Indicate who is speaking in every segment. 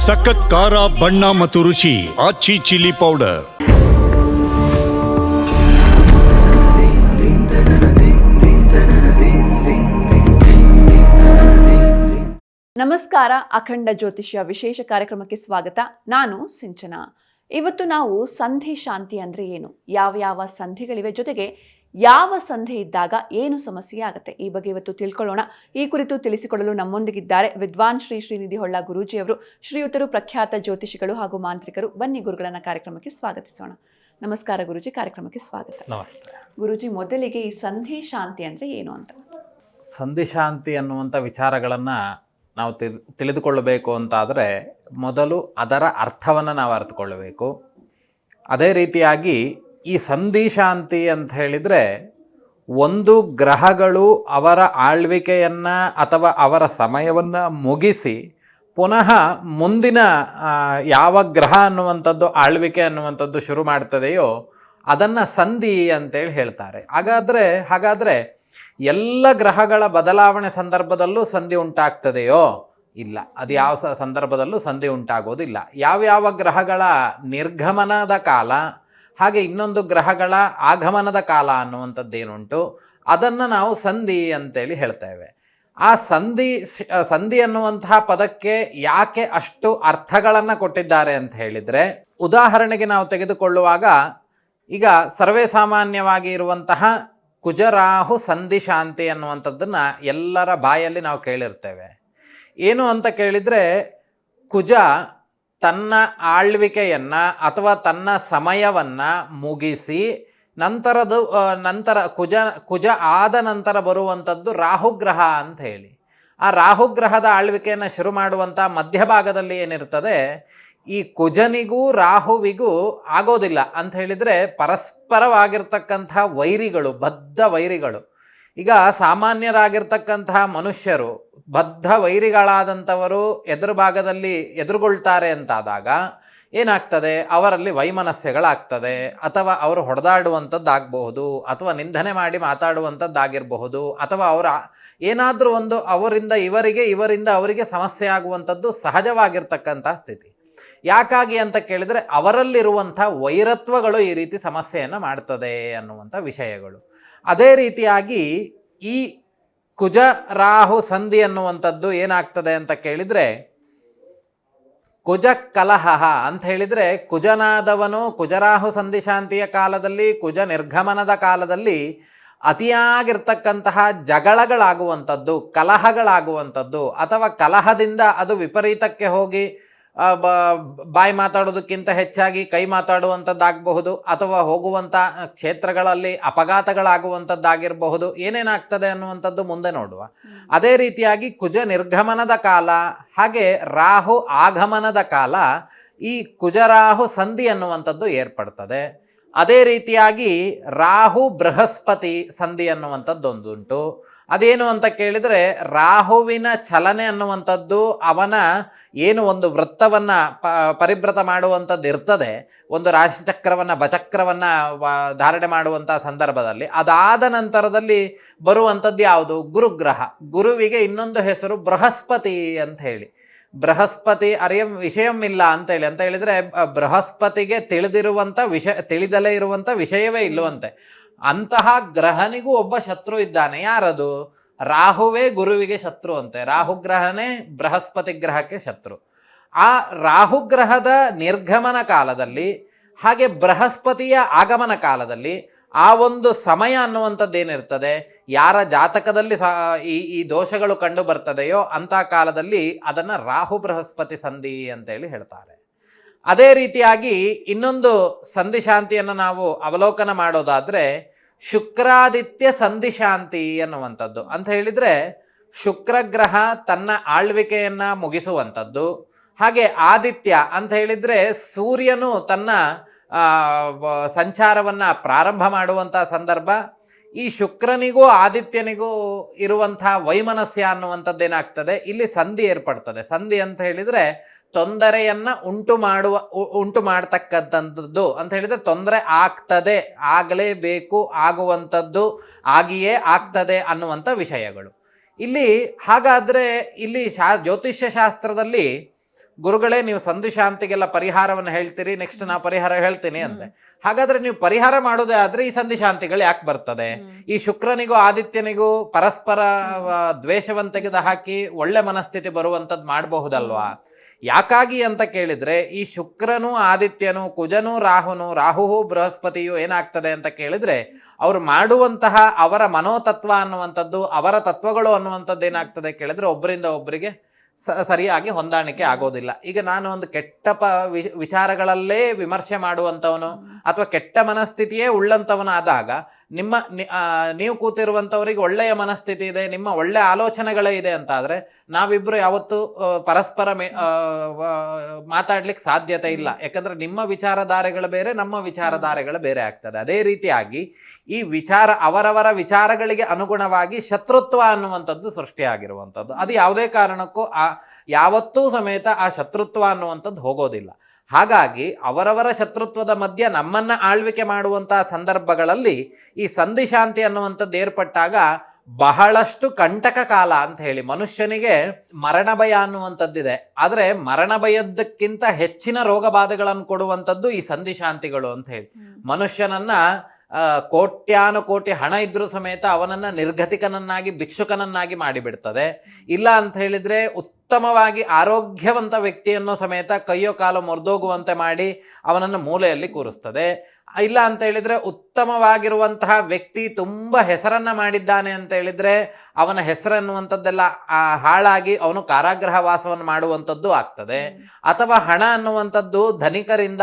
Speaker 1: ಸಖತ್ ಖಾರ ಬಣ್ಣ ಮತ್ತು ರುಚಿ ಆಚಿ ಚಿಲ್ಲಿ ಪೌಡರ್.
Speaker 2: ನಮಸ್ಕಾರ. ಅಖಂಡ ಜ್ಯೋತಿಷ್ಯ ವಿಶೇಷ ಕಾರ್ಯಕ್ರಮಕ್ಕೆ ಸ್ವಾಗತ. ನಾನು ಸಿಂಚನಾ. ಇವತ್ತು ನಾವು ಸಂಧಿ ಶಾಂತಿ ಅಂದರೆ ಏನು, ಯಾವ ಸಂಧಿಗಳಿವೆ, ಜೊತೆಗೆ ಯಾವ ಸಂಧಿ ಇದ್ದಾಗ ಏನು ಸಮಸ್ಯೆ ಆಗುತ್ತೆ, ಈ ಬಗ್ಗೆ ಇವತ್ತು ತಿಳ್ಕೊಳ್ಳೋಣ. ಈ ಕುರಿತು ತಿಳಿಸಿಕೊಡಲು ನಮ್ಮೊಂದಿಗಿದ್ದಾರೆ ವಿದ್ವಾನ್ ಶ್ರೀ ಶ್ರೀನಿಧಿ ಹೊಳ್ಳ ಗುರೂಜಿಯವರು. ಶ್ರೀಯುತರು ಪ್ರಖ್ಯಾತ ಜ್ಯೋತಿಷಿಗಳು ಹಾಗೂ ಮಾಂತ್ರಿಕರು. ಬನ್ನಿ ಗುರುಗಳನ್ನ ಕಾರ್ಯಕ್ರಮಕ್ಕೆ ಸ್ವಾಗತಿಸೋಣ. ನಮಸ್ಕಾರ ಗುರೂಜಿ, ಕಾರ್ಯಕ್ರಮಕ್ಕೆ ಸ್ವಾಗತ.
Speaker 3: ನಮಸ್ತೆ
Speaker 2: ಗುರೂಜಿ, ಮೊದಲಿಗೆ ಈ ಸಂಧಿ ಶಾಂತಿ ಅಂದರೆ ಏನು ಅಂತ.
Speaker 3: ಸಂಧಿ ಶಾಂತಿ ಅನ್ನುವಂಥ ವಿಚಾರಗಳನ್ನು ನಾವು ತಿಳಿದುಕೊಳ್ಳಬೇಕು ಅಂತಾದರೆ ಮೊದಲು ಅದರ ಅರ್ಥವನ್ನು ನಾವು ಅರ್ಥಕೊಳ್ಳಬೇಕು. ಅದೇ ರೀತಿಯಾಗಿ ಈ ಸಂಧಿ ಶಾಂತಿ ಅಂತ ಹೇಳಿದರೆ ಒಂದು ಗ್ರಹಗಳು ಅವರ ಆಳ್ವಿಕೆಯನ್ನು ಅಥವಾ ಅವರ ಸಮಯವನ್ನು ಮುಗಿಸಿ ಪುನಃ ಮುಂದಿನ ಯಾವ ಗ್ರಹ ಅನ್ನುವಂಥದ್ದು ಆಳ್ವಿಕೆ ಅನ್ನುವಂಥದ್ದು ಶುರು ಮಾಡ್ತದೆಯೋ ಅದನ್ನು ಸಂಧಿ ಅಂತೇಳಿ ಹೇಳ್ತಾರೆ. ಹಾಗಾದರೆ ಎಲ್ಲ ಗ್ರಹಗಳ ಬದಲಾವಣೆ ಸಂದರ್ಭದಲ್ಲೂ ಸಂಧಿ ಉಂಟಾಗ್ತದೆಯೋ? ಇಲ್ಲ, ಅದು ಯಾವ ಸಂದರ್ಭದಲ್ಲೂ ಸಂಧಿ ಉಂಟಾಗೋದಿಲ್ಲ. ಯಾವ್ಯಾವ ಗ್ರಹಗಳ ನಿರ್ಗಮನದ ಕಾಲ ಹಾಗೆ ಇನ್ನೊಂದು ಗ್ರಹಗಳ ಆಗಮನದ ಕಾಲ ಅನ್ನುವಂಥದ್ದೇನುಂಟು ಅದನ್ನು ನಾವು ಸಂಧಿ ಅಂತೇಳಿ ಹೇಳ್ತೇವೆ. ಆ ಸಂಧಿ ಅನ್ನುವಂತಹ ಪದಕ್ಕೆ ಯಾಕೆ ಅಷ್ಟು ಅರ್ಥಗಳನ್ನು ಕೊಟ್ಟಿದ್ದಾರೆ ಅಂತ ಹೇಳಿದರೆ, ಉದಾಹರಣೆಗೆ ನಾವು ತೆಗೆದುಕೊಳ್ಳುವಾಗ ಈಗ ಸರ್ವೇ ಸಾಮಾನ್ಯವಾಗಿ ಇರುವಂತಹ ಕುಜರಾಹು ಸಂಧಿ ಶಾಂತಿ ಅನ್ನುವಂಥದ್ದನ್ನು ಎಲ್ಲರ ಬಾಯಲ್ಲಿ ನಾವು ಕೇಳಿರ್ತೇವೆ. ಏನು ಅಂತ ಕೇಳಿದರೆ, ಕುಜ ತನ್ನ ಆಳ್ವಿಕೆಯನ್ನು ಅಥವಾ ತನ್ನ ಸಮಯವನ್ನು ಮುಗಿಸಿ ನಂತರ ಕುಜ ಆದ ನಂತರ ಬರುವಂಥದ್ದು ರಾಹುಗ್ರಹ ಅಂತ ಹೇಳಿ. ಆ ರಾಹುಗ್ರಹದ ಆಳ್ವಿಕೆಯನ್ನು ಶುರು ಮಾಡುವಂಥ ಮಧ್ಯಭಾಗದಲ್ಲಿ ಏನಿರ್ತದೆ, ಈ ಕುಜನಿಗೂ ರಾಹುವಿಗೂ ಆಗೋದಿಲ್ಲ ಅಂತ ಹೇಳಿದರೆ ಪರಸ್ಪರವಾಗಿರ್ತಕ್ಕಂಥ ವೈರಿಗಳು, ಬದ್ಧ ವೈರಿಗಳು. ಈಗ ಸಾಮಾನ್ಯರಾಗಿರ್ತಕ್ಕಂತಹ ಮನುಷ್ಯರು ಬದ್ಧ ವೈರಿಗಳಾದಂಥವರು ಎದುರು ಭಾಗದಲ್ಲಿ ಎದುರುಗೊಳ್ತಾರೆ ಅಂತಾದಾಗ ಏನಾಗ್ತದೆ, ಅವರಲ್ಲಿ ವೈಮನಸ್ಯಗಳಾಗ್ತದೆ, ಅಥವಾ ಅವರು ಹೊಡೆದಾಡುವಂಥದ್ದಾಗಬಹುದು, ಅಥವಾ ನಿಂದನೆ ಮಾಡಿ ಮಾತಾಡುವಂಥದ್ದಾಗಿರಬಹುದು, ಅಥವಾ ಏನಾದರೂ ಒಂದು ಅವರಿಂದ ಇವರಿಂದ ಅವರಿಗೆ ಸಮಸ್ಯೆ ಆಗುವಂಥದ್ದು ಸಹಜವಾಗಿರ್ತಕ್ಕಂಥ ಸ್ಥಿತಿ. ಯಾಕಾಗಿ ಅಂತ ಕೇಳಿದರೆ ಅವರಲ್ಲಿರುವಂಥ ವೈರತ್ವಗಳು ಈ ರೀತಿ ಸಮಸ್ಯೆಯನ್ನು ಮಾಡ್ತದೆ ಅನ್ನುವಂಥ ವಿಷಯಗಳು. ಅದೇ ರೀತಿಯಾಗಿ ಈ ಕುಜ ರಾಹು ಸಂಧಿ ಅನ್ನುವಂಥದ್ದು ಏನಾಗ್ತದೆ ಅಂತ ಕೇಳಿದರೆ, ಕುಜ ಕಲಹ ಅಂತ ಹೇಳಿದರೆ ಕುಜನಾದವನು ಕುಜರಾಹು ಸಂಧಿ ಶಾಂತಿಯ ಕಾಲದಲ್ಲಿ, ಕುಜ ನಿರ್ಗಮನದ ಕಾಲದಲ್ಲಿ ಅತಿಯಾಗಿರ್ತಕ್ಕಂತಹ ಜಗಳಗಳಾಗುವಂಥದ್ದು, ಕಲಹಗಳಾಗುವಂಥದ್ದು, ಅಥವಾ ಕಲಹದಿಂದ ಅದು ವಿಪರೀತಕ್ಕೆ ಹೋಗಿ ಬಾಯಿ ಮಾತಾಡೋದಕ್ಕಿಂತ ಹೆಚ್ಚಾಗಿ ಕೈ ಮಾತಾಡುವಂಥದ್ದಾಗಬಹುದು, ಅಥವಾ ಹೋಗುವಂಥ ಕ್ಷೇತ್ರಗಳಲ್ಲಿ ಅಪಘಾತಗಳಾಗುವಂಥದ್ದಾಗಿರಬಹುದು. ಏನೇನಾಗ್ತದೆ ಅನ್ನುವಂಥದ್ದು ಮುಂದೆ ನೋಡುವ. ಅದೇ ರೀತಿಯಾಗಿ ಕುಜ ನಿರ್ಗಮನದ ಕಾಲ ಹಾಗೆ ರಾಹು ಆಗಮನದ ಕಾಲ ಈ ಕುಜರಾಹು ಸಂಧಿ ಅನ್ನುವಂಥದ್ದು ಏರ್ಪಡ್ತದೆ. ಅದೇ ರೀತಿಯಾಗಿ ರಾಹು ಬೃಹಸ್ಪತಿ ಸಂಧಿ ಅನ್ನುವಂಥದ್ದೊಂದುಂಟು. ಅದೇನು ಅಂತ ಕೇಳಿದರೆ, ರಾಹುವಿನ ಚಲನೆ ಅನ್ನುವಂಥದ್ದು ಅವನ ಏನು ಒಂದು ವೃತ್ತವನ್ನು ಪರಿಭ್ರತ ಮಾಡುವಂಥದ್ದು ಇರ್ತದೆ, ಒಂದು ರಾಶಿಚಕ್ರವನ್ನು ಬಚಕ್ರವನ್ನು ಧಾರಣೆ ಮಾಡುವಂಥ ಸಂದರ್ಭದಲ್ಲಿ ಅದಾದ ನಂತರದಲ್ಲಿ ಬರುವಂಥದ್ದು ಯಾವುದು? ಗುರುಗ್ರಹ. ಗುರುವಿಗೆ ಇನ್ನೊಂದು ಹೆಸರು ಬೃಹಸ್ಪತಿ ಅಂತ ಹೇಳಿ. ಬೃಹಸ್ಪತಿ ವಿಷಯಂ ಇಲ್ಲ ಅಂತೇಳಿ ಅಂತ ಹೇಳಿದರೆ ಬೃಹಸ್ಪತಿಗೆ ತಿಳಿದಲೇ ಇರುವಂಥ ವಿಷಯವೇ ಇಲ್ಲವಂತೆ. ಅಂತಹ ಗ್ರಹನಿಗೂ ಒಬ್ಬ ಶತ್ರು ಇದ್ದಾನೆ. ಯಾರದು? ರಾಹುವೇ ಗುರುವಿಗೆ ಶತ್ರು ಅಂತೆ. ರಾಹುಗ್ರಹನೇ ಬೃಹಸ್ಪತಿ ಗ್ರಹಕ್ಕೆ ಶತ್ರು. ಆ ರಾಹುಗ್ರಹದ ನಿರ್ಗಮನ ಕಾಲದಲ್ಲಿ ಹಾಗೆ ಬೃಹಸ್ಪತಿಯ ಆಗಮನ ಕಾಲದಲ್ಲಿ ಆ ಒಂದು ಸಮಯ ಅನ್ನುವಂಥದ್ದೇನಿರ್ತದೆ, ಯಾರ ಜಾತಕದಲ್ಲಿ ಈ ದೋಷಗಳು ಕಂಡು ಬರ್ತದೆಯೋ ಅಂಥ ಕಾಲದಲ್ಲಿ ಅದನ್ನು ರಾಹು ಬೃಹಸ್ಪತಿ ಸಂಧಿ ಅಂತೇಳಿ ಹೇಳ್ತಾರೆ. ಅದೇ ರೀತಿಯಾಗಿ ಇನ್ನೊಂದು ಸಂಧಿ ಶಾಂತಿಯನ್ನು ನಾವು ಅವಲೋಕನ ಮಾಡೋದಾದರೆ ಶುಕ್ರಾದಿತ್ಯ ಸಂಧಿ ಶಾಂತಿ ಅನ್ನುವಂಥದ್ದು. ಅಂತ ಹೇಳಿದರೆ ಶುಕ್ರಗ್ರಹ ತನ್ನ ಆಳ್ವಿಕೆಯನ್ನು ಮುಗಿಸುವಂಥದ್ದು. ಹಾಗೆ ಆದಿತ್ಯ ಅಂತ ಹೇಳಿದರೆ ಸೂರ್ಯನು ತನ್ನ ಸಂಚಾರವನ್ನು ಪ್ರಾರಂಭ ಮಾಡುವಂಥ ಸಂದರ್ಭ. ಈ ಶುಕ್ರನಿಗೂ ಆದಿತ್ಯನಿಗೂ ಇರುವಂಥ ವೈಮನಸ್ಯ ಅನ್ನುವಂಥದ್ದೇನಾಗ್ತದೆ, ಇಲ್ಲಿ ಸಂಧಿ ಏರ್ಪಡ್ತದೆ. ಸಂಧಿ ಅಂತ ಹೇಳಿದರೆ ತೊಂದರೆಯನ್ನು ಉಂಟು ಮಾಡ್ತಕ್ಕಂಥದ್ದು ಅಂತ ಹೇಳಿದರೆ ತೊಂದರೆ ಆಗ್ತದೆ, ಆಗಲೇಬೇಕು, ಆಗುವಂಥದ್ದು, ಆಗಿಯೇ ಆಗ್ತದೆ ಅನ್ನುವಂಥ ವಿಷಯಗಳು ಇಲ್ಲಿ. ಹಾಗಾದರೆ ಇಲ್ಲಿ ಜ್ಯೋತಿಷ್ಯ ಶಾಸ್ತ್ರದಲ್ಲಿ ಗುರುಗಳೇ ನೀವು ಸಂಧಿ ಶಾಂತಿಗೆಲ್ಲ ಪರಿಹಾರವನ್ನು ಹೇಳ್ತೀರಿ, ನೆಕ್ಸ್ಟ್ ನಾ ಪರಿಹಾರ ಹೇಳ್ತೀನಿ ಅಂತೆ. ಹಾಗಾದ್ರೆ ನೀವು ಪರಿಹಾರ ಮಾಡೋದೇ ಆದ್ರೆ ಈ ಸಂಧಿ ಶಾಂತಿಗಳು ಯಾಕೆ ಬರ್ತದೆ? ಈ ಶುಕ್ರನಿಗೂ ಆದಿತ್ಯನಿಗೂ ಪರಸ್ಪರ ದ್ವೇಷವನ್ನು ತೆಗೆದು ಹಾಕಿ ಒಳ್ಳೆ ಮನಸ್ಥಿತಿ ಬರುವಂಥದ್ದು ಮಾಡಬಹುದಲ್ವಾ? ಯಾಕಾಗಿ ಅಂತ ಕೇಳಿದ್ರೆ, ಈ ಶುಕ್ರನು ಆದಿತ್ಯನು, ಕುಜನು ರಾಹು ಬೃಹಸ್ಪತಿಯು ಏನಾಗ್ತದೆ ಅಂತ ಕೇಳಿದ್ರೆ, ಅವ್ರು ಮಾಡುವಂತಹ ಅವರ ಮನೋತತ್ವ ಅನ್ನುವಂಥದ್ದು, ಅವರ ತತ್ವಗಳು ಅನ್ನುವಂಥದ್ದು ಏನಾಗ್ತದೆ ಕೇಳಿದ್ರೆ ಒಬ್ಬರಿಂದ ಒಬ್ಬರಿಗೆ ಸರಿಯಾಗಿ ಹೊಂದಾಣಿಕೆ ಆಗೋದಿಲ್ಲ. ಈಗ ನಾನು ಒಂದು ಕೆಟ್ಟ ವಿಚಾರಗಳಲ್ಲೇ ವಿಮರ್ಶೆ ಮಾಡುವಂಥವನು ಅಥವಾ ಕೆಟ್ಟ ಮನಸ್ಥಿತಿಯೇ ಉಳ್ಳಂಥವನು ಆದಾಗ ನೀವು ಕೂತಿರುವಂಥವ್ರಿಗೆ ಒಳ್ಳೆಯ ಮನಸ್ಥಿತಿ ಇದೆ, ನಿಮ್ಮ ಒಳ್ಳೆ ಆಲೋಚನೆಗಳೇ ಇದೆ ಅಂತಾದರೆ ನಾವಿಬ್ಬರು ಯಾವತ್ತೂ ಪರಸ್ಪರ ಮಾತಾಡ್ಲಿಕ್ಕೆ ಸಾಧ್ಯತೆ ಇಲ್ಲ. ಯಾಕಂದರೆ ನಿಮ್ಮ ವಿಚಾರಧಾರೆಗಳು ಬೇರೆ, ನಮ್ಮ ವಿಚಾರಧಾರೆಗಳು ಬೇರೆ ಆಗ್ತದೆ. ಅದೇ ರೀತಿಯಾಗಿ ಈ ಅವರವರ ವಿಚಾರಗಳಿಗೆ ಅನುಗುಣವಾಗಿ ಶತ್ರುತ್ವ ಅನ್ನುವಂಥದ್ದು ಸೃಷ್ಟಿಯಾಗಿರುವಂಥದ್ದು. ಅದು ಯಾವುದೇ ಕಾರಣಕ್ಕೂ ಯಾವತ್ತೂ ಸಮೇತ ಆ ಶತ್ರುತ್ವ ಅನ್ನುವಂಥದ್ದು ಹೋಗೋದಿಲ್ಲ. ಹಾಗಾಗಿ ಅವರವರ ಶತ್ರುತ್ವದ ಮಧ್ಯೆ ನಮ್ಮನ್ನು ಆಳ್ವಿಕೆ ಮಾಡುವಂತಹ ಸಂದರ್ಭಗಳಲ್ಲಿ ಈ ಸಂಧಿ ಶಾಂತಿ ಅನ್ನುವಂಥದ್ದು ಏರ್ಪಟ್ಟಾಗ ಬಹಳಷ್ಟು ಕಂಟಕ ಕಾಲ ಅಂತ ಹೇಳಿ, ಮನುಷ್ಯನಿಗೆ ಮರಣ ಭಯ ಅನ್ನುವಂಥದ್ದಿದೆ. ಆದರೆ ಮರಣ ಭಯದಕ್ಕಿಂತ ಹೆಚ್ಚಿನ ರೋಗ ಬಾಧೆಗಳನ್ನು ಕೊಡುವಂಥದ್ದು ಈ ಸಂಧಿ ಶಾಂತಿಗಳು ಅಂತ ಹೇಳಿ. ಮನುಷ್ಯನನ್ನ ಕೋಟ್ಯಾನುಕೋಟಿ ಹಣ ಇದ್ರೂ ಸಮೇತ ಅವನನ್ನು ನಿರ್ಗತಿಕನನ್ನಾಗಿ ಭಿಕ್ಷುಕನನ್ನಾಗಿ ಮಾಡಿಬಿಡ್ತದೆ. ಇಲ್ಲ ಅಂತ ಹೇಳಿದರೆ ಉತ್ತಮವಾಗಿ ಆರೋಗ್ಯವಂತ ವ್ಯಕ್ತಿಯನ್ನು ಸಮೇತ ಕೈಯೋ ಕಾಲು ಮುರಿದೋಗುವಂತೆ ಮಾಡಿ ಅವನನ್ನು ಮೂಲೆಯಲ್ಲಿ ಕೂರಿಸ್ತದೆ. ಇಲ್ಲ ಅಂತ ಹೇಳಿದರೆ ಉತ್ತಮವಾಗಿರುವಂತಹ ವ್ಯಕ್ತಿ ತುಂಬ ಹೆಸರನ್ನು ಮಾಡಿದ್ದಾನೆ ಅಂತ ಹೇಳಿದರೆ ಅವನ ಹೆಸರನ್ನುವಂಥದ್ದೆಲ್ಲ ಹಾಳಾಗಿ ಅವನು ಕಾರಾಗೃಹ ವಾಸವನ್ನು ಮಾಡುವಂಥದ್ದು ಆಗ್ತದೆ. ಅಥವಾ ಹಣ ಅನ್ನುವಂಥದ್ದು ಧನಿಕರಿಂದ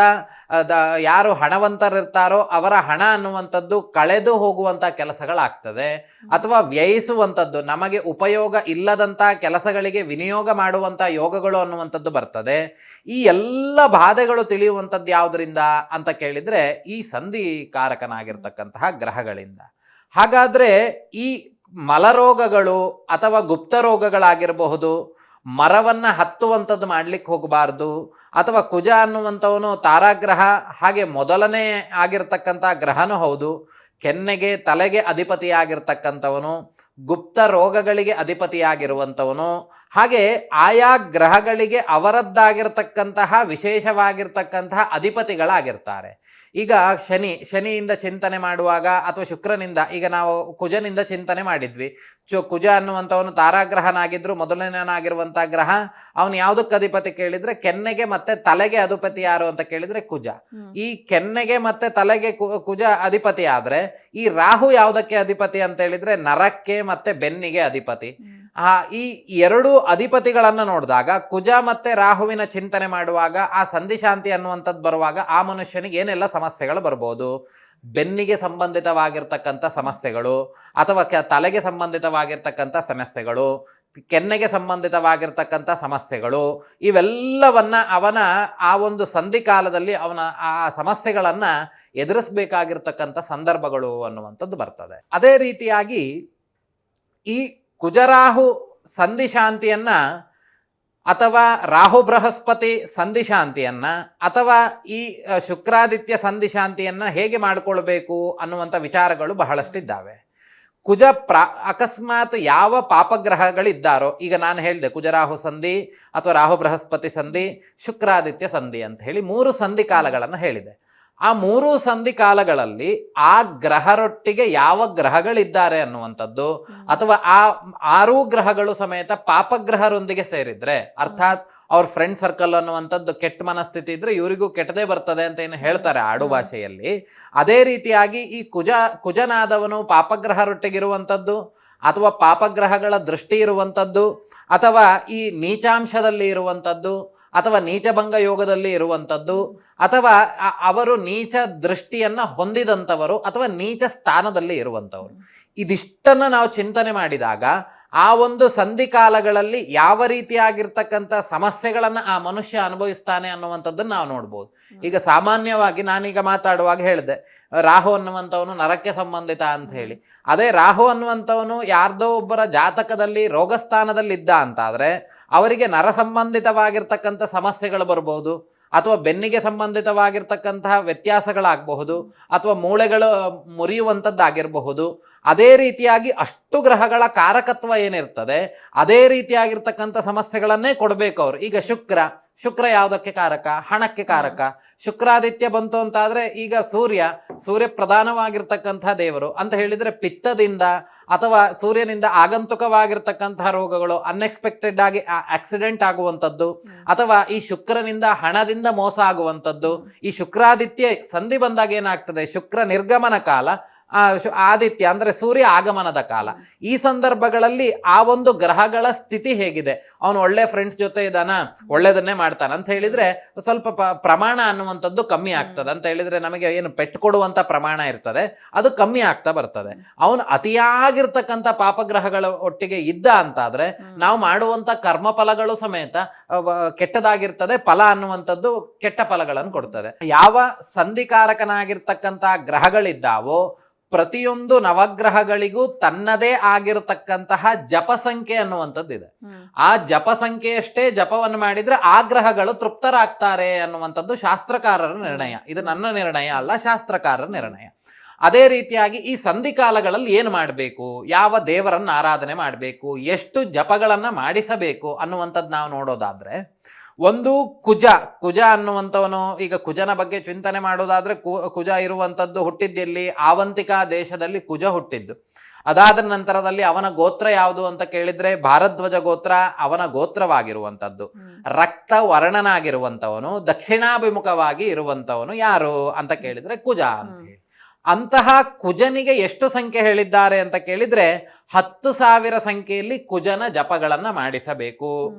Speaker 3: ಯಾರು ಹಣವಂತರಿರ್ತಾರೋ ಅವರ ಹಣ ಅನ್ನುವಂಥದ್ದು ಕಳೆದು ಹೋಗುವಂಥ ಕೆಲಸಗಳಾಗ್ತದೆ. ಅಥವಾ ವ್ಯಯಿಸುವಂಥದ್ದು, ನಮಗೆ ಉಪಯೋಗ ಇಲ್ಲದಂಥ ಕೆಲಸಗಳಿಗೆ ವಿನಿಯೋಗ ಮಾಡುವಂಥ ಯೋಗಗಳು ಅನ್ನುವಂಥದ್ದು ಬರ್ತದೆ. ಈ ಎಲ್ಲ ಬಾಧೆಗಳು ತಿಳಿಯುವಂಥದ್ದು ಯಾವುದರಿಂದ ಅಂತ ಕೇಳಿದರೆ ಈ ಸಂಧಿ ಕಾರಕನಾಗಿರ್ತಕ್ಕಂತಹ ಗ್ರಹಗಳಿಂದ. ಹಾಗಾದರೆ ಈ ಮಲರೋಗಗಳು ಅಥವಾ ಗುಪ್ತ ರೋಗಗಳಾಗಿರಬಹುದು, ಮರವನ್ನು ಹತ್ತುವಂಥದ್ದು ಮಾಡಲಿಕ್ಕೆ ಹೋಗಬಾರ್ದು, ಅಥವಾ ಕುಜ ಅನ್ನುವಂಥವನು ತಾರಾಗ್ರಹ, ಹಾಗೆ ಮೊದಲನೇ ಆಗಿರ್ತಕ್ಕಂಥ ಗ್ರಹನೂ ಹೌದು, ಕೆನ್ನೆಗೆ ತಲೆಗೆ ಅಧಿಪತಿಯಾಗಿರ್ತಕ್ಕಂಥವನು, ಗುಪ್ತ ರೋಗಗಳಿಗೆ ಅಧಿಪತಿಯಾಗಿರುವಂಥವನು, ಹಾಗೆ ಆಯಾ ಗ್ರಹಗಳಿಗೆ ಅವರದ್ದಾಗಿರ್ತಕ್ಕಂತಹ ವಿಶೇಷವಾಗಿರ್ತಕ್ಕಂತಹ ಅಧಿಪತಿಗಳಾಗಿರ್ತಾರೆ. ಈಗ ಶನಿಯಿಂದ ಚಿಂತನೆ ಮಾಡುವಾಗ ಅಥವಾ ಶುಕ್ರನಿಂದ, ಈಗ ನಾವು ಕುಜನಿಂದ ಚಿಂತನೆ ಮಾಡಿದ್ವಿ. ಕುಜ ಅನ್ನುವಂಥವನು ತಾರಾಗ್ರಹನಾಗಿದ್ರು, ಮೊದಲನೇನಾಗಿರುವಂಥ ಗ್ರಹ. ಅವನು ಯಾವುದಕ್ಕೆ ಅಧಿಪತಿ ಕೇಳಿದರೆ ಕೆನ್ನೆಗೆ ಮತ್ತೆ ತಲೆಗೆ ಅಧಿಪತಿ ಯಾರು ಅಂತ ಕೇಳಿದರೆ ಕುಜ. ಈ ಕೆನ್ನೆಗೆ ಮತ್ತೆ ತಲೆಗೆ ಕುಜ ಅಧಿಪತಿ ಆದರೆ ಈ ರಾಹು ಯಾವುದಕ್ಕೆ ಅಧಿಪತಿ ಅಂತ ಹೇಳಿದರೆ ನರಕ್ಕೆ ಮತ್ತೆ ಬೆನ್ನಿಗೆ ಅಧಿಪತಿ. ಈ ಎರಡು ಅಧಿಪತಿಗಳನ್ನು ನೋಡಿದಾಗ ಕುಜ ಮತ್ತೆ ರಾಹುವಿನ ಚಿಂತನೆ ಮಾಡುವಾಗ ಆ ಸಂಧಿಶಾಂತಿ ಅನ್ನುವಂಥದ್ದು ಬರುವಾಗ ಆ ಮನುಷ್ಯನಿಗೆ ಏನೆಲ್ಲ ಸಮಸ್ಯೆಗಳು ಬರ್ಬೋದು? ಬೆನ್ನಿಗೆ ಸಂಬಂಧಿತವಾಗಿರ್ತಕ್ಕಂಥ ಸಮಸ್ಯೆಗಳು, ಅಥವಾ ತಲೆಗೆ ಸಂಬಂಧಿತವಾಗಿರ್ತಕ್ಕಂಥ ಸಮಸ್ಯೆಗಳು, ಕೆನ್ನೆಗೆ ಸಂಬಂಧಿತವಾಗಿರ್ತಕ್ಕಂಥ ಸಮಸ್ಯೆಗಳು, ಇವೆಲ್ಲವನ್ನ ಅವನ ಆ ಒಂದು ಸಂಧಿ ಕಾಲದಲ್ಲಿ ಅವನ ಆ ಸಮಸ್ಯೆಗಳನ್ನು ಎದುರಿಸಬೇಕಾಗಿರ್ತಕ್ಕಂಥ ಸಂದರ್ಭಗಳು ಅನ್ನುವಂಥದ್ದು ಬರ್ತದೆ. ಅದೇ ರೀತಿಯಾಗಿ ಈ ಕುಜರಾಹು ಸಂಧಿಶಾಂತಿಯನ್ನು ಅಥವಾ ರಾಹು ಬೃಹಸ್ಪತಿ ಸಂಧಿಶಾಂತಿಯನ್ನು ಅಥವಾ ಈ ಶುಕ್ರಾದಿತ್ಯ ಸಂಧಿಶಾಂತಿಯನ್ನು ಹೇಗೆ ಮಾಡಿಕೊಳ್ಬೇಕು ಅನ್ನುವಂಥ ವಿಚಾರಗಳು ಬಹಳಷ್ಟಿದ್ದಾವೆ. ಕುಜ ಅಕಸ್ಮಾತ್ ಯಾವ ಪಾಪಗ್ರಹಗಳಿದ್ದಾರೋ, ಈಗ ನಾನು ಹೇಳಿದೆ ಕುಜರಾಹು ಸಂಧಿ ಅಥವಾ ರಾಹು ಬೃಹಸ್ಪತಿ ಸಂಧಿ, ಶುಕ್ರಾದಿತ್ಯ ಸಂಧಿ ಅಂತ ಹೇಳಿ 3 ಸಂಧಿ ಕಾಲಗಳನ್ನು ಹೇಳಿದೆ. ಆ 3 ಸಂಧಿ ಕಾಲಗಳಲ್ಲಿ ಆ ಗ್ರಹರೊಟ್ಟಿಗೆ ಯಾವ ಗ್ರಹಗಳಿದ್ದಾರೆ ಅನ್ನುವಂಥದ್ದು, ಅಥವಾ ಆ 6 ಗ್ರಹಗಳು ಸಮೇತ ಪಾಪಗ್ರಹರೊಂದಿಗೆ ಸೇರಿದ್ರೆ, ಅರ್ಥಾತ್ ಅವ್ರ ಫ್ರೆಂಡ್ ಸರ್ಕಲ್ ಅನ್ನುವಂಥದ್ದು ಕೆಟ್ಟ ಮನಸ್ಥಿತಿ ಇದ್ರೆ ಇವರಿಗೂ ಕೆಟ್ಟದೇ ಬರ್ತದೆ ಅಂತ ಏನು ಹೇಳ್ತಾರೆ ಆಡು ಭಾಷೆಯಲ್ಲಿ. ಅದೇ ರೀತಿಯಾಗಿ ಈ ಕುಜನಾದವನು ಪಾಪಗ್ರಹರೊಟ್ಟಿಗಿರುವಂಥದ್ದು, ಅಥವಾ ಪಾಪಗ್ರಹಗಳ ದೃಷ್ಟಿ ಇರುವಂಥದ್ದು, ಅಥವಾ ಈ ನೀಚಾಂಶದಲ್ಲಿ ಇರುವಂಥದ್ದು, ಅಥವಾ ನೀಚಭಂಗ ಯೋಗದಲ್ಲಿ ಇರುವಂಥದ್ದು, ಅಥವಾ ಅವರು ನೀಚ ದೃಷ್ಟಿಯನ್ನು ಹೊಂದಿದಂಥವರು, ಅಥವಾ ನೀಚ ಸ್ಥಾನದಲ್ಲಿ ಇರುವಂಥವರು. ಇದಿಷ್ಟನ್ನು ನಾವು ಚಿಂತನೆ ಮಾಡಿದಾಗ ಆ ಒಂದು ಸಂಧಿ ಕಾಲಗಳಲ್ಲಿ ಯಾವ ರೀತಿಯಾಗಿರ್ತಕ್ಕಂಥ ಸಮಸ್ಯೆಗಳನ್ನು ಆ ಮನುಷ್ಯ ಅನುಭವಿಸ್ತಾನೆ ಅನ್ನುವಂಥದ್ದನ್ನು ನಾವು ನೋಡ್ಬೋದು. ಈಗ ಸಾಮಾನ್ಯವಾಗಿ ನಾನೀಗ ಮಾತಾಡುವಾಗ ಹೇಳಿದೆ ರಾಹು ಅನ್ನುವಂಥವನು ನರಕ್ಕೆ ಸಂಬಂಧಿತ ಅಂತ ಹೇಳಿ. ಅದೇ ರಾಹು ಅನ್ನುವಂಥವನು ಯಾರ್ದೋ ಒಬ್ಬರ ಜಾತಕದಲ್ಲಿ ರೋಗಸ್ಥಾನದಲ್ಲಿ ಇದ್ದ ಅಂತಾದರೆ ಅವರಿಗೆ ನರ ಸಂಬಂಧಿತವಾಗಿರ್ತಕ್ಕಂಥ ಸಮಸ್ಯೆಗಳು ಬರ್ಬೋದು. ಅಥವಾ ಬೆನ್ನಿಗೆ ಸಂಬಂಧಿತವಾಗಿರ್ತಕ್ಕಂತಹ ವ್ಯತ್ಯಾಸಗಳಾಗಬಹುದು, ಅಥವಾ ಮೂಳೆಗಳು ಮುರಿಯುವಂಥದ್ದಾಗಿರಬಹುದು. ಅದೇ ರೀತಿಯಾಗಿ ಅಷ್ಟು ಗ್ರಹಗಳ ಕಾರಕತ್ವ ಏನಿರ್ತದೆ ಅದೇ ರೀತಿಯಾಗಿರ್ತಕ್ಕಂಥ ಸಮಸ್ಯೆಗಳನ್ನೇ ಕೊಡಬೇಕು ಅವರು. ಈಗ ಶುಕ್ರ ಯಾವುದಕ್ಕೆ ಕಾರಕ? ಹಣಕ್ಕೆ ಕಾರಕ. ಶುಕ್ರಾದಿತ್ಯ ಬಂತು ಅಂತಾದ್ರೆ ಈಗ ಸೂರ್ಯ ಪ್ರಧಾನವಾಗಿರ್ತಕ್ಕಂತಹ ದೇವರು ಅಂತ ಹೇಳಿದ್ರೆ ಪಿತ್ತದಿಂದ ಅಥವಾ ಸೂರ್ಯನಿಂದ ಆಗಂತುಕವಾಗಿರ್ತಕ್ಕಂತಹ ರೋಗಗಳು, ಅನ್ಎಕ್ಸ್ಪೆಕ್ಟೆಡ್ ಆಗಿ ಆಕ್ಸಿಡೆಂಟ್ ಆಗುವಂಥದ್ದು, ಅಥವಾ ಈ ಶುಕ್ರನಿಂದ ಹಣದಿಂದ ಮೋಸ ಆಗುವಂಥದ್ದು. ಈ ಶುಕ್ರಾದಿತ್ಯ ಸಂಧಿ ಬಂದಾಗ ಏನಾಗ್ತದೆ? ಶುಕ್ರ ನಿರ್ಗಮನ ಕಾಲ, ಆದಿತ್ಯ ಅಂದ್ರೆ ಸೂರ್ಯ ಆಗಮನದ ಕಾಲ. ಈ ಸಂದರ್ಭಗಳಲ್ಲಿ ಆ ಒಂದು ಗ್ರಹಗಳ ಸ್ಥಿತಿ ಹೇಗಿದೆ, ಅವನು ಒಳ್ಳೆ ಫ್ರೆಂಡ್ಸ್ ಜೊತೆ ಇದ್ದಾನ, ಒಳ್ಳೇದನ್ನೇ ಮಾಡ್ತಾನೆ ಅಂತ ಹೇಳಿದ್ರೆ ಸ್ವಲ್ಪ ಪ್ರಮಾಣ ಅನ್ನುವಂಥದ್ದು ಕಮ್ಮಿ ಆಗ್ತದೆ. ಅಂತ ಹೇಳಿದ್ರೆ ನಮಗೆ ಏನು ಪೆಟ್ಟು ಕೊಡುವಂತ ಪ್ರಮಾಣ ಇರ್ತದೆ ಅದು ಕಮ್ಮಿ ಆಗ್ತಾ ಬರ್ತದೆ. ಅವನು ಅತಿಯಾಗಿರ್ತಕ್ಕಂಥ ಪಾಪಗ್ರಹಗಳ ಒಟ್ಟಿಗೆ ಇದ್ದ ಅಂತಾದ್ರೆ ನಾವು ಮಾಡುವಂತ ಕರ್ಮ ಫಲಗಳು ಸಮೇತ ಕೆಟ್ಟದಾಗಿರ್ತದೆ. ಫಲ ಅನ್ನುವಂಥದ್ದು ಕೆಟ್ಟ ಫಲಗಳನ್ನು ಕೊಡ್ತದೆ. ಯಾವ ಸಂಧಿಕಾರಕನಾಗಿರ್ತಕ್ಕಂಥ ಗ್ರಹಗಳಿದ್ದಾವೋ ಪ್ರತಿಯೊಂದು ನವಗ್ರಹಗಳಿಗೂ ತನ್ನದೇ ಆಗಿರತಕ್ಕಂತಹ ಜಪ ಸಂಖ್ಯೆ ಅನ್ನುವಂಥದ್ದು ಇದೆ. ಆ ಜಪ ಸಂಖ್ಯೆಯಷ್ಟೇ ಜಪವನ್ನು ಮಾಡಿದ್ರೆ ಆ ಗ್ರಹಗಳು ತೃಪ್ತರಾಗ್ತಾರೆ ಅನ್ನುವಂಥದ್ದು ಶಾಸ್ತ್ರಕಾರರ ನಿರ್ಣಯ. ಇದು ನನ್ನ ನಿರ್ಣಯ ಅಲ್ಲ, ಶಾಸ್ತ್ರಕಾರರ ನಿರ್ಣಯ. ಅದೇ ರೀತಿಯಾಗಿ ಈ ಸಂಧಿಕಾಲಗಳಲ್ಲಿ ಏನು ಮಾಡಬೇಕು, ಯಾವ ದೇವರನ್ನು ಆರಾಧನೆ ಮಾಡಬೇಕು, ಎಷ್ಟು ಜಪಗಳನ್ನು ಮಾಡಿಸಬೇಕು ಅನ್ನುವಂಥದ್ದು ನಾವು ನೋಡೋದಾದ್ರೆ, ಒಂದು ಕುಜ ಅನ್ನುವಂಥವನು, ಈಗ ಕುಜನ ಬಗ್ಗೆ ಚಿಂತನೆ ಮಾಡೋದಾದ್ರೆ ಕುಜ ಇರುವಂಥದ್ದು ಹುಟ್ಟಿದ್ದೆಲ್ಲಿ? ಆವಂತಿಕಾ ದೇಶದಲ್ಲಿ ಕುಜ ಹುಟ್ಟಿದ್ದು. ಅದಾದ ನಂತರದಲ್ಲಿ ಅವನ ಗೋತ್ರ ಯಾವುದು ಅಂತ ಕೇಳಿದ್ರೆ ಭಾರದ್ವಾಜ ಗೋತ್ರ ಅವನ ಗೋತ್ರವಾಗಿರುವಂಥದ್ದು. ರಕ್ತ ವರ್ಣನಾಗಿರುವಂಥವನು, ದಕ್ಷಿಣಾಭಿಮುಖವಾಗಿ ಇರುವಂಥವನು ಯಾರು ಅಂತ ಕೇಳಿದ್ರೆ ಕುಜ ಅಂತ ಹೇಳಿ. ಅಂತಹ ಕುಜನಿಗೆ ಎಷ್ಟು ಸಂಖ್ಯೆ ಹೇಳಿದ್ದಾರೆ ಅಂತ ಕೇಳಿದ್ರೆ 10,000 ಸಂಖ್ಯೆಯಲ್ಲಿ ಕುಜನ ಜಪಗಳನ್ನ ಮಾಡಿಸಬೇಕು.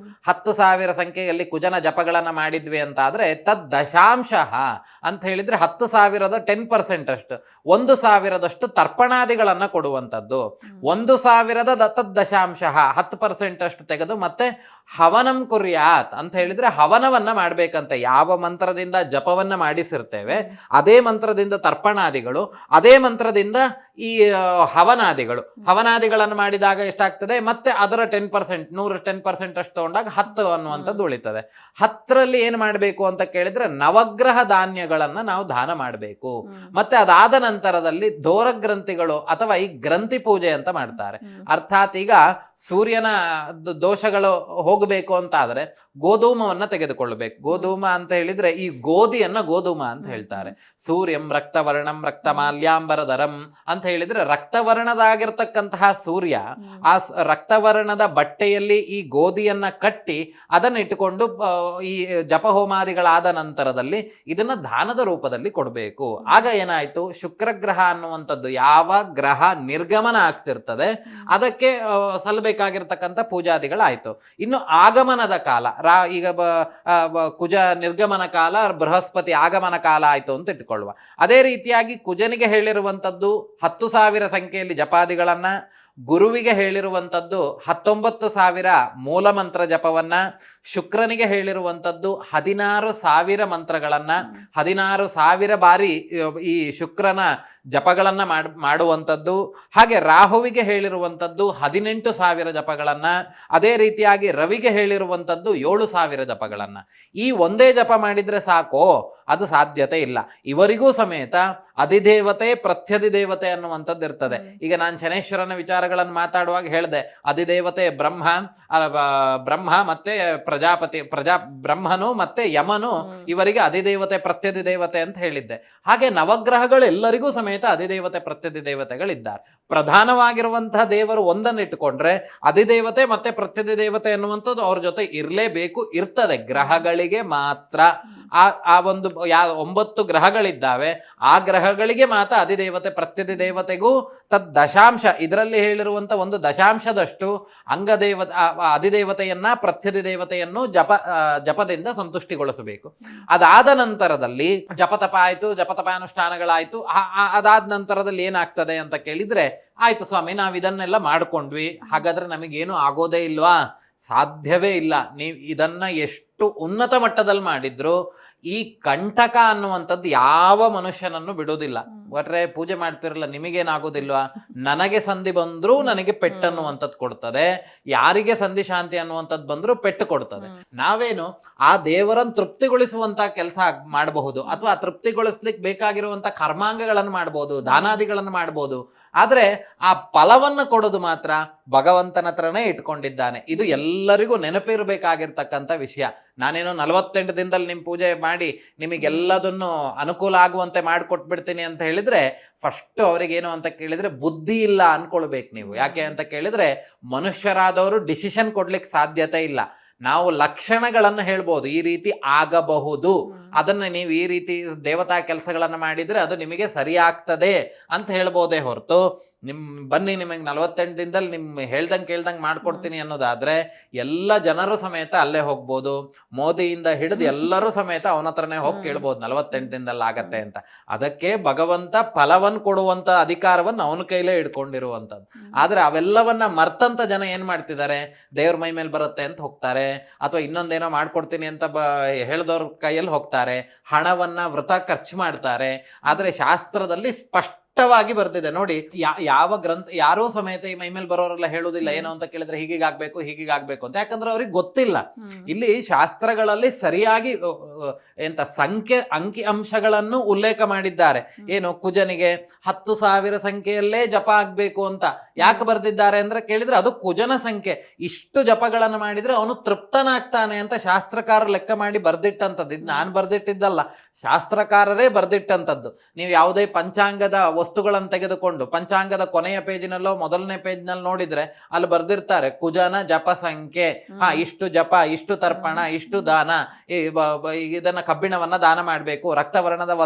Speaker 3: 10,000 ಸಂಖ್ಯೆಯಲ್ಲಿ ಕುಜನ ಜಪಗಳನ್ನ ಮಾಡಿದ್ವಿ ಅಂತಾದ್ರೆ ತದ್ ದಶಾಂಶ ಅಂತ ಹೇಳಿದ್ರೆ 10,000ದ 10% ಅಷ್ಟು, 1,000ದಷ್ಟು ತರ್ಪಣಾದಿಗಳನ್ನ ಕೊಡುವಂಥದ್ದು. 1,000ದ ತದ್ ದಶಾಂಶ 10% ಅಷ್ಟು ತೆಗೆದು ಮತ್ತೆ ಹವನಂ ಕುರ್ಯಾತ್ ಅಂತ ಹೇಳಿದ್ರೆ ಹವನವನ್ನ ಮಾಡ್ಬೇಕಂತೆ. ಯಾವ ಮಂತ್ರದಿಂದ ಜಪವನ್ನ ಮಾಡಿಸಿರ್ತೇವೆ ಅದೇ ಮಂತ್ರದಿಂದ ತರ್ಪಣಾದಿಗಳು, ಅದೇ ಮಂತ್ರದಿಂದ ಈ ಹವನಾದಿಗಳನ್ನು ಮಾಡಿದಾಗ ಎಷ್ಟಾಗ್ತದೆ? ಮತ್ತೆ ಅದರ 10%, 10% ಅಷ್ಟು ತಗೊಂಡಾಗ 10 ಅನ್ನುವಂಥದ್ದು ಉಳಿತದೆ. 10ರಲ್ಲಿ ಏನು ಮಾಡಬೇಕು ಅಂತ ಕೇಳಿದ್ರೆ ನವಗ್ರಹ ಧಾನ್ಯಗಳನ್ನ ನಾವು ದಾನ ಮಾಡಬೇಕು. ಮತ್ತೆ ಅದಾದ ನಂತರದಲ್ಲಿ ದೋರಗ್ರಂಥಿಗಳು ಅಥವಾ ಈ ಗ್ರಂಥಿ ಪೂಜೆ ಅಂತ ಮಾಡ್ತಾರೆ. ಅರ್ಥಾತ್ ಈಗ ಸೂರ್ಯನ ದೋಷಗಳು ಹೋಗಬೇಕು ಅಂತ ಆದ್ರೆ ಗೋಧೂಮವನ್ನ ತೆಗೆದುಕೊಳ್ಳಬೇಕು. ಗೋಧೂಮ ಅಂತ ಹೇಳಿದ್ರೆ ಈ ಗೋಧಿಯನ್ನ ಗೋಧೂಮ ಅಂತ ಹೇಳ್ತಾರೆ. ಸೂರ್ಯಂ ರಕ್ತವರ್ಣಂ ರಕ್ತಮಾಲ್ಯಾಂಬರಧರಂ ಅಂತ ಹೇಳಿದ್ರೆ ರಕ್ತವರ್ಣದಾಗಿರ್ತಕ್ಕಂತಹ ಸೂರ್ಯ ಆ ರಕ್ತವರ್ಣದ ಬಟ್ಟೆಯಲ್ಲಿ ಈ ಗೋಧಿಯನ್ನ ಕಟ್ಟಿ ಅದನ್ನ ಇಟ್ಟುಕೊಂಡು ಈ ಜಪಹೋಮಾದಿಗಳಾದ ನಂತರದಲ್ಲಿ ಇದನ್ನ ದಾನದ ರೂಪದಲ್ಲಿ ಕೊಡಬೇಕು. ಆಗ ಏನಾಯ್ತು? ಶುಕ್ರಗ್ರಹ ಅನ್ನುವಂಥದ್ದು ಯಾವ ಗ್ರಹ ನಿರ್ಗಮನ ಆಗ್ತಿರ್ತದೆ ಅದಕ್ಕೆ ಸಲ್ಲಬೇಕಾಗಿರ್ತಕ್ಕಂಥ ಪೂಜಾದಿಗಳಾಯ್ತು. ಇನ್ನು ಆಗಮನದ ಕಾಲ, ಈಗ ಕುಜ ನಿರ್ಗಮನ ಕಾಲ, ಬೃಹಸ್ಪತಿ ಆಗಮನ ಕಾಲ ಆಯ್ತು ಅಂತ ಇಟ್ಕೊಳ್ಳುವ. ಅದೇ ರೀತಿಯಾಗಿ ಕುಜನಿಗೆ ಹೇಳಿರುವಂಥದ್ದು 10,000 ಸಂಖ್ಯೆಯಲ್ಲಿ ಜಪಾದಿಗಳನ್ನ, ಗುರುವಿಗೆ ಹೇಳಿರುವಂಥದ್ದು 19,000 ಮೂಲಮಂತ್ರ ಜಪವನ್ನ, ಶುಕ್ರನಿಗೆ ಹೇಳಿರುವಂಥದ್ದು 16,000 ಮಂತ್ರಗಳನ್ನ, 16,000 ಬಾರಿ ಈ ಶುಕ್ರನ ಜಪಗಳನ್ನ ಮಾಡುವಂಥದ್ದು. ಹಾಗೆ ರಾಹುವಿಗೆ ಹೇಳಿರುವಂಥದ್ದು 18,000 ಜಪಗಳನ್ನ, ಅದೇ ರೀತಿಯಾಗಿ ರವಿಗೆ ಹೇಳಿರುವಂಥದ್ದು 7,000 ಜಪಗಳನ್ನ. ಈ ಒಂದೇ ಜಪ ಮಾಡಿದ್ರೆ ಸಾಕೋ? ಅದು ಸಾಧ್ಯತೆ ಇಲ್ಲ. ಇವರಿಗೂ ಸಮೇತ ಅಧಿದೇವತೆ ಪ್ರತ್ಯಧಿದೇವತೆ ಅನ್ನುವಂಥದ್ದು ಇರ್ತದೆ. ಈಗ ನಾನು ಶನೇಶ್ವರನ ವಿಚಾರಗಳನ್ನು ಮಾತಾಡುವಾಗ ಹೇಳಿದೆ, ಅಧಿದೇವತೆ ಬ್ರಹ್ಮ ಮತ್ತೆ ಬ್ರಹ್ಮನು ಮತ್ತೆ ಯಮನು ಇವರಿಗೆ ಅಧಿದೇವತೆ ಪ್ರತ್ಯಧಿದೇವತೆ ಅಂತ ಹೇಳಿದ್ದೆ. ಹಾಗೆ ನವಗ್ರಹಗಳೆಲ್ಲರಿಗೂ ಸಮೇತ ಅಧಿದೇವತೆ ಪ್ರತ್ಯಧಿದೇವತೆಗಳಿದ್ದಾರೆ. ಪ್ರಧಾನವಾಗಿರುವಂತಹ ದೇವರು ಒಂದನ್ನು ಇಟ್ಟುಕೊಂಡ್ರೆ ಅಧಿದೇವತೆ ಮತ್ತೆ ಪ್ರತ್ಯಧಿದೇವತೆ ಅನ್ನುವಂಥದ್ದು ಅವ್ರ ಜೊತೆ ಇರಲೇಬೇಕು, ಇರ್ತದೆ. ಗ್ರಹಗಳಿಗೆ ಮಾತ್ರ ಆ ಒಂದು 9 ಗ್ರಹಗಳಿದ್ದಾವೆ, ಆ ಗ್ರಹಗಳಿಗೆ ಮಾತ್ರ ಅಧಿದೇವತೆ ಪ್ರತ್ಯಧಿದೇವತೆಗೂ ತದ್ ದಶಾಂಶ, ಇದರಲ್ಲಿ ಹೇಳಿರುವಂತ ಒಂದು ದಶಾಂಶದಷ್ಟು ಅಧಿದೇವತೆಯನ್ನ ಪ್ರತ್ಯಧಿದೇವತೆಯನ್ನು ಜಪದಿಂದ ಸಂತುಷ್ಟಿಗೊಳಿಸಬೇಕು. ಅದಾದ ನಂತರದಲ್ಲಿ ಜಪತಪ ಆಯ್ತು, ಜಪತಪ ಅನುಷ್ಠಾನಗಳಾಯ್ತು. ಅದಾದ ನಂತರದಲ್ಲಿ ಏನಾಗ್ತದೆ ಅಂತ ಕೇಳಿದ್ರೆ, ಆಯ್ತು ಸ್ವಾಮಿ ನಾವು ಇದನ್ನೆಲ್ಲ ಮಾಡ್ಕೊಂಡ್ವಿ, ಹಾಗಾದ್ರೆ ನಮಗೇನು ಆಗೋದೇ ಇಲ್ವಾ? ಸಾಧ್ಯವೇ ಇಲ್ಲ. ನೀವು ಇದನ್ನ ಎಷ್ಟು ಎಷ್ಟು ಉನ್ನತ ಮಟ್ಟದಲ್ಲಿ ಮಾಡಿದ್ರು ಈ ಕಂಟಕ ಅನ್ನುವಂಥದ್ದು ಯಾವ ಮನುಷ್ಯನನ್ನು ಬಿಡೋದಿಲ್ಲ. ಒಟ್ರೆ ಪೂಜೆ ಮಾಡ್ತಿರಲ್ಲ, ನಿಮಗೇನಾಗೋದಿಲ್ವಾ? ನನಗೆ ಸಂಧಿ ಬಂದ್ರೂ ನನಗೆ ಪೆಟ್ಟು ಅನ್ನುವಂಥದ್ದು ಕೊಡ್ತದೆ, ಯಾರಿಗೆ ಸಂಧಿ ಶಾಂತಿ ಅನ್ನುವಂಥದ್ದು ಬಂದ್ರೂ ಪೆಟ್ಟು ಕೊಡ್ತದೆ. ನಾವೇನು ಆ ದೇವರನ್ನು ತೃಪ್ತಿಗೊಳಿಸುವಂತ ಕೆಲಸ ಮಾಡಬಹುದು, ಅಥವಾ ತೃಪ್ತಿಗೊಳಿಸ್ಲಿಕ್ಕೆ ಬೇಕಾಗಿರುವಂತ ಕರ್ಮಾಂಗಗಳನ್ನು ಮಾಡಬಹುದು, ದಾನಾದಿಗಳನ್ನು ಮಾಡಬಹುದು. ಆದ್ರೆ ಆ ಫಲವನ್ನು ಕೊಡೋದು ಮಾತ್ರ ಭಗವಂತನ ಹತ್ರನೇ ಇಟ್ಕೊಂಡಿದ್ದಾನೆ. ಇದು ಎಲ್ಲರಿಗೂ ನೆನಪಿರಬೇಕಾಗಿರ್ತಕ್ಕಂಥ ವಿಷಯ. ನಾನೇನೋ 48 ದಿನದಲ್ಲಿ ನಿಮ್ಮ ಪೂಜೆ ಮಾಡಿ ನಿಮಗೆಲ್ಲದನ್ನು ಅನುಕೂಲ ಆಗುವಂತೆ ಮಾಡಿಕೊಟ್ಬಿಡ್ತೀನಿ ಅಂತ ಹೇಳಿದ್ರೆ, ಫಸ್ಟ್ ಅವ್ರಿಗೇನು ಅಂತ ಕೇಳಿದ್ರೆ ಬುದ್ಧಿ ಇಲ್ಲ ಅನ್ಕೊಳ್ಬೇಕು ನೀವು. ಯಾಕೆ ಅಂತ ಕೇಳಿದ್ರೆ ಮನುಷ್ಯರಾದವರು ಡಿಸಿಷನ್ ಕೊಡ್ಲಿಕ್ಕೆ ಸಾಧ್ಯತೆ ಇಲ್ಲ. ನಾವು ಲಕ್ಷಣಗಳನ್ನು ಹೇಳ್ಬೋದು, ಈ ರೀತಿ ಆಗಬಹುದು, ಅದನ್ನು ನೀವು ಈ ರೀತಿ ದೇವತಾ ಕೆಲಸಗಳನ್ನು ಮಾಡಿದರೆ ಅದು ನಿಮಗೆ ಸರಿ ಆಗ್ತದೆ ಅಂತ ಹೇಳ್ಬೋದೇ ಹೊರತು ಬನ್ನಿ ನಿಮಗೆ 48 ದಿನದಲ್ಲಿ ನಿಮ್ಮ ಹೇಳ್ದಂಗೆ ಕೇಳ್ದಂಗೆ ಮಾಡ್ಕೊಡ್ತೀನಿ ಅನ್ನೋದಾದ್ರೆ ಎಲ್ಲ ಜನರು ಸಮೇತ ಅಲ್ಲೇ ಹೋಗ್ಬೋದು. ಮೋದಿಯಿಂದ ಹಿಡಿದು ಎಲ್ಲರೂ ಸಮೇತ ಅವನ ಹತ್ರನೇ ಹೋಗಿ ಕೇಳ್ಬೋದು 48 ದಿನದಲ್ಲಿ ಆಗತ್ತೆ ಅಂತ. ಅದಕ್ಕೆ ಭಗವಂತ ಫಲವನ್ನು ಕೊಡುವಂತ ಅಧಿಕಾರವನ್ನು ಅವನ ಕೈಲೇ ಇಟ್ಕೊಂಡಿರುವಂಥದ್ದು. ಆದ್ರೆ ಅವೆಲ್ಲವನ್ನ ಮರ್ತಂತ ಜನ ಏನ್ ಮಾಡ್ತಿದ್ದಾರೆ, ದೇವ್ರ ಮೈ ಮೇಲೆ ಬರುತ್ತೆ ಅಂತ ಹೋಗ್ತಾರೆ, ಅಥವಾ ಇನ್ನೊಂದೇನೋ ಮಾಡ್ಕೊಡ್ತೀನಿ ಅಂತ ಹೇಳ್ದವ್ರ ಕೈಯಲ್ಲಿ ಹೋಗ್ತಾರೆ, ಹಣವನ್ನ ವೃಥಾ ಖರ್ಚು ಮಾಡ್ತಾರೆ. ಆದ್ರೆ ಶಾಸ್ತ್ರದಲ್ಲಿ ಸ್ಪಷ್ಟವಾಗಿ ಬರ್ದಿದೆ ನೋಡಿ. ಯಾವ ಗ್ರಂಥ ಯಾರೋ ಸಮೇತ ಈ ಮೈಮೇಲೆ ಬರೋರೆಲ್ಲ ಹೇಳೋದಿಲ್ಲ ಏನು ಅಂತ ಕೇಳಿದ್ರೆ ಹೀಗೀಗಾಗ್ಬೇಕು ಹೀಗೀಗಾಗ್ಬೇಕು ಅಂತ. ಯಾಕಂದ್ರೆ ಅವ್ರಿಗೆ ಗೊತ್ತಿಲ್ಲ. ಇಲ್ಲಿ ಶಾಸ್ತ್ರಗಳಲ್ಲಿ ಸರಿಯಾಗಿ ಅಂಕಿ ಅಂಶಗಳನ್ನು ಉಲ್ಲೇಖ ಮಾಡಿದ್ದಾರೆ. ಏನು, ಕುಜನಿಗೆ 10,000 ಸಂಖ್ಯೆಯಲ್ಲೇ ಜಪ ಆಗ್ಬೇಕು ಅಂತ ಯಾಕೆ ಬರ್ದಿದ್ದಾರೆ ಅಂದ್ರೆ ಕೇಳಿದ್ರೆ ಅದು ಕುಜನ ಸಂಖ್ಯೆ. ಇಷ್ಟು ಜಪಗಳನ್ನು ಮಾಡಿದ್ರೆ ಅವನು ತೃಪ್ತನಾಗ್ತಾನೆ ಅಂತ ಶಾಸ್ತ್ರಕಾರರು ಲೆಕ್ಕ ಮಾಡಿ ಬರ್ದಿಟ್ಟಂಥದ್ದು. ಇದು ನಾನು ಬರ್ದಿಟ್ಟಿದ್ದಲ್ಲ, ಶಾಸ್ತ್ರಕಾರರೇ ಬರ್ದಿಟ್ಟಂಥದ್ದು. ನೀವು ಯಾವುದೇ ಪಂಚಾಂಗದ ವಸ್ತುಗಳನ್ನು ತೆಗೆದುಕೊಂಡು ಪಂಚಾಂಗದ ಕೊನೆಯ ಪೇಜಿನಲ್ಲೋ ಮೊದಲನೇ ಪೇಜ್ನಲ್ಲಿ ನೋಡಿದ್ರೆ ಅಲ್ಲಿ ಬರ್ದಿರ್ತಾರೆ ಕುಜನ ಜಪ ಸಂಖ್ಯೆ, ಇಷ್ಟು ಜಪ, ಇಷ್ಟು ತರ್ಪಣ, ಇಷ್ಟು ದಾನ, ಇದನ್ನ ಕಬ್ಬಿಣವನ್ನ ದಾನ ಮಾಡಬೇಕು, ರಕ್ತವರ್ಣದ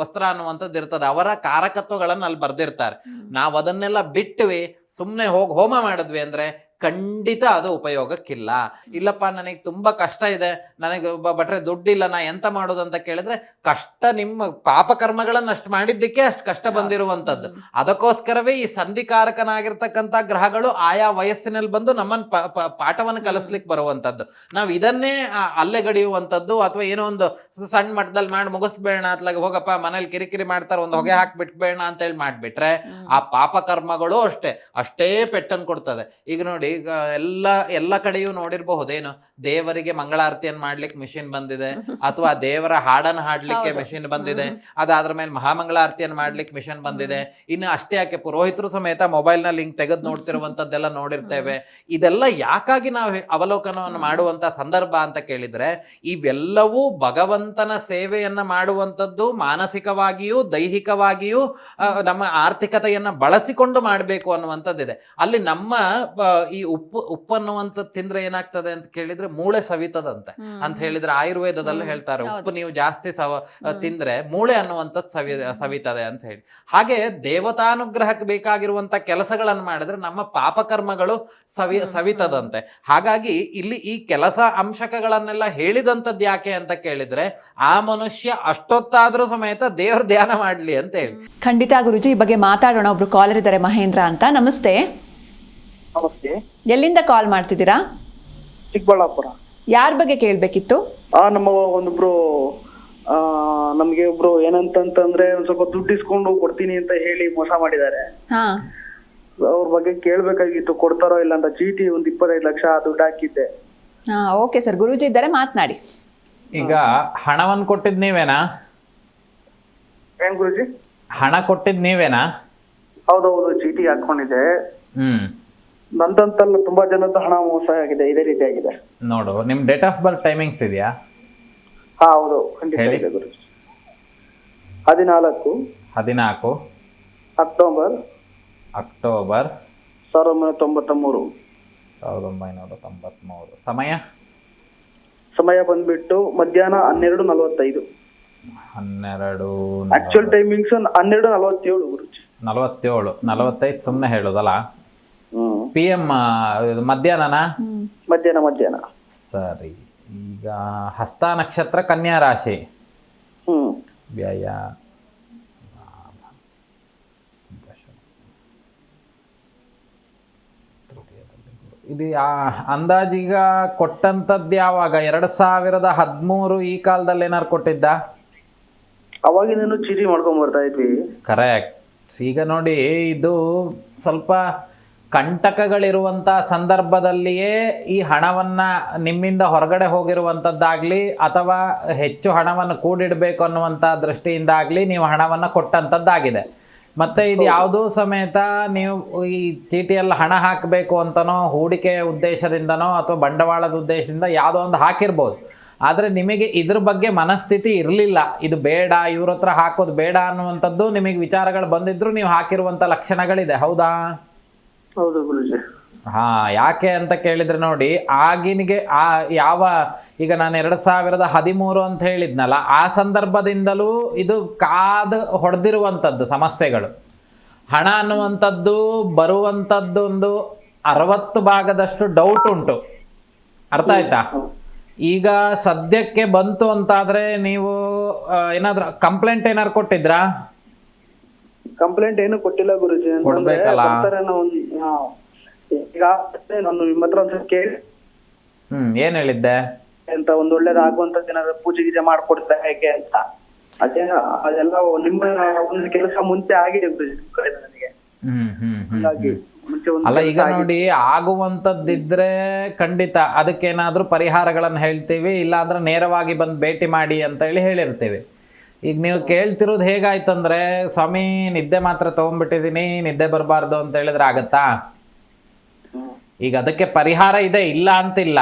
Speaker 3: ವಸ್ತ್ರ ಅನ್ನುವಂಥದ್ದು ಇರ್ತದೆ. ಅವರ ಕಾರಕತ್ವಗಳನ್ನು ಅಲ್ಲಿ ಬರ್ದಿರ್ತಾರೆ. ನಾವು ಅದನ್ನೆಲ್ಲ ಬಿಟ್ವಿ ಸುಮ್ಮನೆ ಹೋಗಿ ಹೋಮ ಮಾಡಿದ್ವಿ ಅಂದ್ರೆ ಖಂಡಿತ ಅದು ಉಪಯೋಗಕ್ಕಿಲ್ಲ. ಇಲ್ಲಪ್ಪ ನನಗೆ ತುಂಬಾ ಕಷ್ಟ ಇದೆ, ನನಗೆ ಬಟ್ರೆ ದುಡ್ಡಿಲ್ಲ, ನಾ ಎಂತ ಮಾಡೋದು ಅಂತ ಕೇಳಿದ್ರೆ ಕಷ್ಟ ನಿಮ್ಮ ಪಾಪಕರ್ಮಗಳನ್ನು ಅಷ್ಟು ಮಾಡಿದ್ದಕ್ಕೆ ಅಷ್ಟು ಕಷ್ಟ ಬಂದಿರುವಂಥದ್ದು. ಅದಕ್ಕೋಸ್ಕರವೇ ಈ ಸಂಧಿಕಾರಕನಾಗಿರ್ತಕ್ಕಂಥ ಗ್ರಹಗಳು ಆಯಾ ವಯಸ್ಸಿನಲ್ಲಿ ಬಂದು ನಮ್ಮನ್ನು ಪಾಠವನ್ನು ಕಲಿಸ್ಲಿಕ್ಕೆ ಬರುವಂಥದ್ದು. ನಾವು ಇದನ್ನೇ ಅಲ್ಲೆಗಡಿಯುವಂಥದ್ದು, ಅಥವಾ ಏನೋ ಒಂದು ಸಣ್ಣ ಮಟ್ಟದಲ್ಲಿ ಮಾಡಿ ಮುಗಿಸ್ಬೇಡ ಅತ್ಲಾಗ ಹೋಗಪ್ಪ ಮನೇಲಿ ಕಿರಿಕಿರಿ ಮಾಡ್ತಾರೆ ಒಂದು ಹೊಗೆ ಹಾಕ್ಬಿಟ್ಬೇಡ ಅಂತ ಹೇಳಿ ಮಾಡ್ಬಿಟ್ರೆ ಆ ಪಾಪಕರ್ಮಗಳು ಅಷ್ಟೇ ಪೆಟ್ಟನ್ನು ಕೊಡ್ತದೆ. ಈಗ ನೋಡಿ, ಈಗ ಎಲ್ಲ ಕಡೆಯೂ ನೋಡಿರಬಹುದೇನು, ದೇವರಿಗೆ ಮಂಗಳಾರತಿಯನ್ನು ಮಾಡ್ಲಿಕ್ಕೆ ಮಿಷಿನ್ ಬಂದಿದೆ, ಅಥವಾ ದೇವರ ಹಾಡನ್ನು ಹಾಡ್ಲಿಕ್ಕೆ ಮಿಷಿನ್ ಬಂದಿದೆ, ಅದಾದ್ರ ಮೇಲೆ ಮಹಾಮಂಗಳಾರತಿಯನ್ನು ಮಾಡ್ಲಿಕ್ಕೆ ಮಿಷಿನ್ ಬಂದಿದೆ. ಇನ್ನು ಅಷ್ಟೇ ಯಾಕೆ ಪುರೋಹಿತರು ಸಮೇತ ಮೊಬೈಲ್ ನಲ್ಲಿ ಲಿಂಕ್ ತೆಗೆದು ನೋಡ್ತಿರುವಂತದ್ದೆಲ್ಲ ನೋಡಿರ್ತೇವೆ. ಇದೆಲ್ಲ ಯಾಕಾಗಿ ನಾವು ಅವಲೋಕನವನ್ನು ಮಾಡುವಂತ ಸಂದರ್ಭ ಅಂತ ಕೇಳಿದ್ರೆ, ಇವೆಲ್ಲವೂ ಭಗವಂತನ ಸೇವೆಯನ್ನ ಮಾಡುವಂಥದ್ದು, ಮಾನಸಿಕವಾಗಿಯೂ ದೈಹಿಕವಾಗಿಯೂ ನಮ್ಮ ಆರ್ಥಿಕತೆಯನ್ನ ಬಳಸಿಕೊಂಡು ಮಾಡಬೇಕು ಅನ್ನುವಂಥದ್ದಿದೆ. ಅಲ್ಲಿ ನಮ್ಮ ಈ ಉಪ್ಪು ಅನ್ನುವಂಥದ್ದು ತಿಂದ್ರೆ ಏನಾಗ್ತದೆ ಅಂತ ಕೇಳಿದ್ರೆ ಮೂಳೆ ಸವಿತದಂತೆ ಅಂತ ಹೇಳಿದ್ರೆ ಆಯುರ್ವೇದದಲ್ಲಿ ಹೇಳ್ತಾರೆ, ಉಪ್ಪು ನೀವು ಜಾಸ್ತಿ ತಿಂದ್ರೆ ಮೂಳೆ ಅನ್ನುವಂಥದ್ದು ಸವಿತದೆ ಅಂತ ಹೇಳಿ. ಹಾಗೆ ದೇವತಾನುಗ್ರಹಕ್ಕೆ ಬೇಕಾಗಿರುವಂತ ಕೆಲಸಗಳನ್ನು ಮಾಡಿದ್ರೆ ನಮ್ಮ ಪಾಪಕರ್ಮಗಳು ಸವಿತದಂತೆ. ಹಾಗಾಗಿ ಇಲ್ಲಿ ಈ ಕೆಲಸ ಅಂಶಕಗಳನ್ನೆಲ್ಲ ಹೇಳಿದಂಥದ್ದು ಯಾಕೆ ಅಂತ ಕೇಳಿದ್ರೆ ಆ ಮನುಷ್ಯ ಅಷ್ಟೊತ್ತಾದ್ರೂ ಸಮೇತ ದೇವ್ರ ಧ್ಯಾನ ಮಾಡ್ಲಿ ಅಂತ ಹೇಳಿ.
Speaker 2: ಖಂಡಿತ ಗುರುಜಿ, ಈ ಬಗ್ಗೆ ಮಾತಾಡೋಣ. ಒಬ್ರು ಕಾಲರ್ ಇದ್ದಾರೆ, ಮಹೇಂದ್ರ ಅಂತ. ನಮಸ್ತೆ.
Speaker 4: ನಮಸ್ತೆ.
Speaker 2: ಎಲ್ಲಿಂದ ಕಾಲ್ ಮಾಡ್ತಿದ್ದೀರಾ?
Speaker 4: ಚಿಕ್ಕಬಳ್ಳಾಪುರ.
Speaker 2: ಯಾರ ಬಗ್ಗೆ ಕೇಳ್ಬೇಕಿತ್ತು?
Speaker 4: ನಮ್ಮ ಒಂದೊಬ್ರು ನಮ್ಗೆ ಒಬ್ರು ಏನಂತಂದ್ರೆ ಒಂದ್ ಸ್ವಲ್ಪ ದುಡ್ಡು ಇಸ್ಕೊಂಡು ಕೊಡ್ತೀನಿ ಅಂತ ಹೇಳಿ ಮೋಸ ಮಾಡಿದ್ದಾರೆ. ಅವ್ರ ಬಗ್ಗೆ ಕೇಳ್ಬೇಕಾಗಿತ್ತು, ಕೊಡ್ತಾರೋ ಇಲ್ಲ ಅಂತ. ಚೀಟಿ ಒಂದು 25 ಲಕ್ಷ ದುಡ್ಡು ಹಾಕಿದ್ದೆ.
Speaker 2: ಓಕೆ ಸರ್, ಗುರೂಜಿ ಇದ್ದಾರೆ, ಮಾತನಾಡಿ.
Speaker 3: ಈಗ ಹಣವನ್ನು ಕೊಟ್ಟಿದ್ ನೀವೇನಾ?
Speaker 4: ಏನ್ ಗುರುಜಿ?
Speaker 3: ಹಣ ಕೊಟ್ಟಿದ್ ನೀವೇನಾ?
Speaker 4: ಹೌದೌದು, ಚೀಟಿ ಹಾಕೊಂಡಿದ್ದೆ. ನಂದಂತಲ್ಲ, ತುಂಬಾ ಜನದ ಹಣ ಮೋಸ ಆಗಿದೆ, ಇದೇ ರೀತಿ ಆಗಿದೆ.
Speaker 3: ನೋಡು, ನಿಮ್ ಡೇಟ್ ಆಫ್ ಬರ್ತ್ ಟೈಮಿಂಗ್ಸ್ ಇದೆಯಾ?
Speaker 4: ಹೌದು, ಖಂಡಿತ ಇದೆ ಗುರುಜಿ. 14 ಅಕ್ಟೋಬರ್
Speaker 3: 1993.
Speaker 4: ಸಮಯ ಬಂದ್ಬಿಟ್ಟು ಮಧ್ಯಾಹ್ನ 12:45.
Speaker 3: 12
Speaker 4: ಆಕ್ಚುಯಲ್ ಟೈಮಿಂಗ್ಸ್ 12:47 ಗುರುಜಿ.
Speaker 3: 45 ಸುಮ್ಮನೆ ಹೇಳೋದಲ್ಲ. PM ಮಧ್ಯಾಹ್ನ. ಸರಿ. ಈಗ ಹಸ್ತ ನಕ್ಷತ್ರ, ಕನ್ಯಾ ರಾಶಿ, ವ್ಯಯ ಇದು ಅಂದಾಜೀಗ ಕೊಟ್ಟಂಥದ್ದು ಯಾವಾಗ 2013 ಈ ಕಾಲದಲ್ಲಿ ಏನಾರು ಕೊಟ್ಟಿದ್ದ?
Speaker 4: ಅವಾಗಿಂದನೂ ಚೀಟಿ ಮಾಡ್ಕೊಂಡ್ ಬರ್ತಾ ಇದ್ವಿ.
Speaker 3: ಕರೆಕ್ಟ್. ಈಗ ನೋಡಿ, ಇದು ಸ್ವಲ್ಪ ಕಂಟಕಗಳಿರುವಂಥ ಸಂದರ್ಭದಲ್ಲಿಯೇ ಈ ಹಣವನ್ನು ನಿಮ್ಮಿಂದ ಹೊರಗಡೆ ಹೋಗಿರುವಂಥದ್ದಾಗಲಿ ಅಥವಾ ಹೆಚ್ಚು ಹಣವನ್ನು ಕೂಡಿಡಬೇಕು ಅನ್ನುವಂಥ ದೃಷ್ಟಿಯಿಂದಾಗಲಿ ನೀವು ಹಣವನ್ನು ಕೊಟ್ಟಂಥದ್ದಾಗಿದೆ. ಮತ್ತು ಇದು ಯಾವುದೂ ಸಮೇತ ನೀವು ಈ ಚೀಟಿಯಲ್ಲಿ ಹಣ ಹಾಕಬೇಕು ಅಂತನೋ ಹೂಡಿಕೆ ಉದ್ದೇಶದಿಂದನೋ ಅಥವಾ ಬಂಡವಾಳದ ಉದ್ದೇಶದಿಂದ ಯಾವುದೋ ಒಂದು ಹಾಕಿರ್ಬೋದು. ಆದರೆ ನಿಮಗೆ ಇದ್ರ ಬಗ್ಗೆ ಮನಸ್ಥಿತಿ ಇರಲಿಲ್ಲ, ಇದು ಬೇಡ, ಇವ್ರ ಹತ್ರ ಹಾಕೋದು ಬೇಡ ಅನ್ನುವಂಥದ್ದು ನಿಮಗೆ ವಿಚಾರಗಳು ಬಂದಿದ್ರು ನೀವು ಹಾಕಿರುವಂಥ ಲಕ್ಷಣಗಳಿದೆ. ಹೌದಾ?
Speaker 4: ಹೌದು ಗುರುಜಿ.
Speaker 3: ಯಾಕೆ ಅಂತ ಕೇಳಿದರೆ ನೋಡಿ, ಆಗಿನಿಗೆ ಈಗ ನಾನು 2013 ಅಂತ ಹೇಳಿದ್ನಲ್ಲ, ಆ ಸಂದರ್ಭದಿಂದಲೂ ಇದು ಹೊಡೆದಿರುವಂಥದ್ದು ಸಮಸ್ಯೆಗಳು. ಹಣ ಅನ್ನುವಂಥದ್ದು ಬರುವಂಥದ್ದು ಒಂದು 60 ಭಾಗದಷ್ಟು ಡೌಟ್ ಉಂಟು. ಅರ್ಥ ಆಯ್ತಾ? ಈಗ ಸದ್ಯಕ್ಕೆ ಬಂತು ಅಂತಾದರೆ ನೀವು ಏನಾದರೂ ಕಂಪ್ಲೇಂಟ್ ಏನಾದ್ರು ಕೊಟ್ಟಿದ್ರಾ?
Speaker 4: ಕಂಪ್ಲೇಂಟ್ ಏನು ಕೊಟ್ಟಿಲ್ಲ ಗುರುಜಿ.
Speaker 3: ಕೊಡ್ಬೇಕಲ್ಲ.
Speaker 4: ಈಗ ನಾನು ನಿಮ್ಮ ಹತ್ರ ಒಂದ್ಸಲ ಕೇಳಿ
Speaker 3: ಏನ್ ಹೇಳಿದ್ದೆ
Speaker 4: ಅಂತ, ಒಂದ್ ಒಳ್ಳೇದಾಗುವಂತದ್ದು ಏನಾದ್ರು ಪೂಜೆ ಗೀಜೆ ಮಾಡ್ಕೊಡ್ತಾ ಹೇಗೆ ಅಂತ. ಅದೆಲ್ಲ ನಿಮ್ಮ ಒಂದು ಕೆಲಸ ಮುಂಚೆ ಆಗಿದೆ ಗುರುಜಿ ನನಗೆ.
Speaker 3: ಅಲ್ಲ, ಈಗ ನೋಡಿ, ಆಗುವಂಥದ್ದಿದ್ರೆ ಖಂಡಿತ ಅದಕ್ಕೇನಾದ್ರೂ ಪರಿಹಾರಗಳನ್ನು ಹೇಳ್ತೀವಿ, ಇಲ್ಲಾಂದ್ರೆ ನೇರವಾಗಿ ಬಂದು ಭೇಟಿ ಮಾಡಿ ಅಂತ ಹೇಳಿರ್ತೀವಿ. ಈಗ ನೀವು ಕೇಳ್ತಿರೋದು ಹೇಗಾಯ್ತಂದ್ರೆ, ಸ್ವಾಮಿ ನಿದ್ದೆ ಮಾತ್ರ ತೊಗೊಂಡ್ಬಿಟ್ಟಿದ್ದೀನಿ, ನಿದ್ದೆ ಬರಬಾರ್ದು ಅಂತ ಹೇಳಿದ್ರೆ ಆಗತ್ತಾ? ಈಗ ಅದಕ್ಕೆ ಪರಿಹಾರ ಇದೆ, ಇಲ್ಲ ಅಂತಿಲ್ಲ.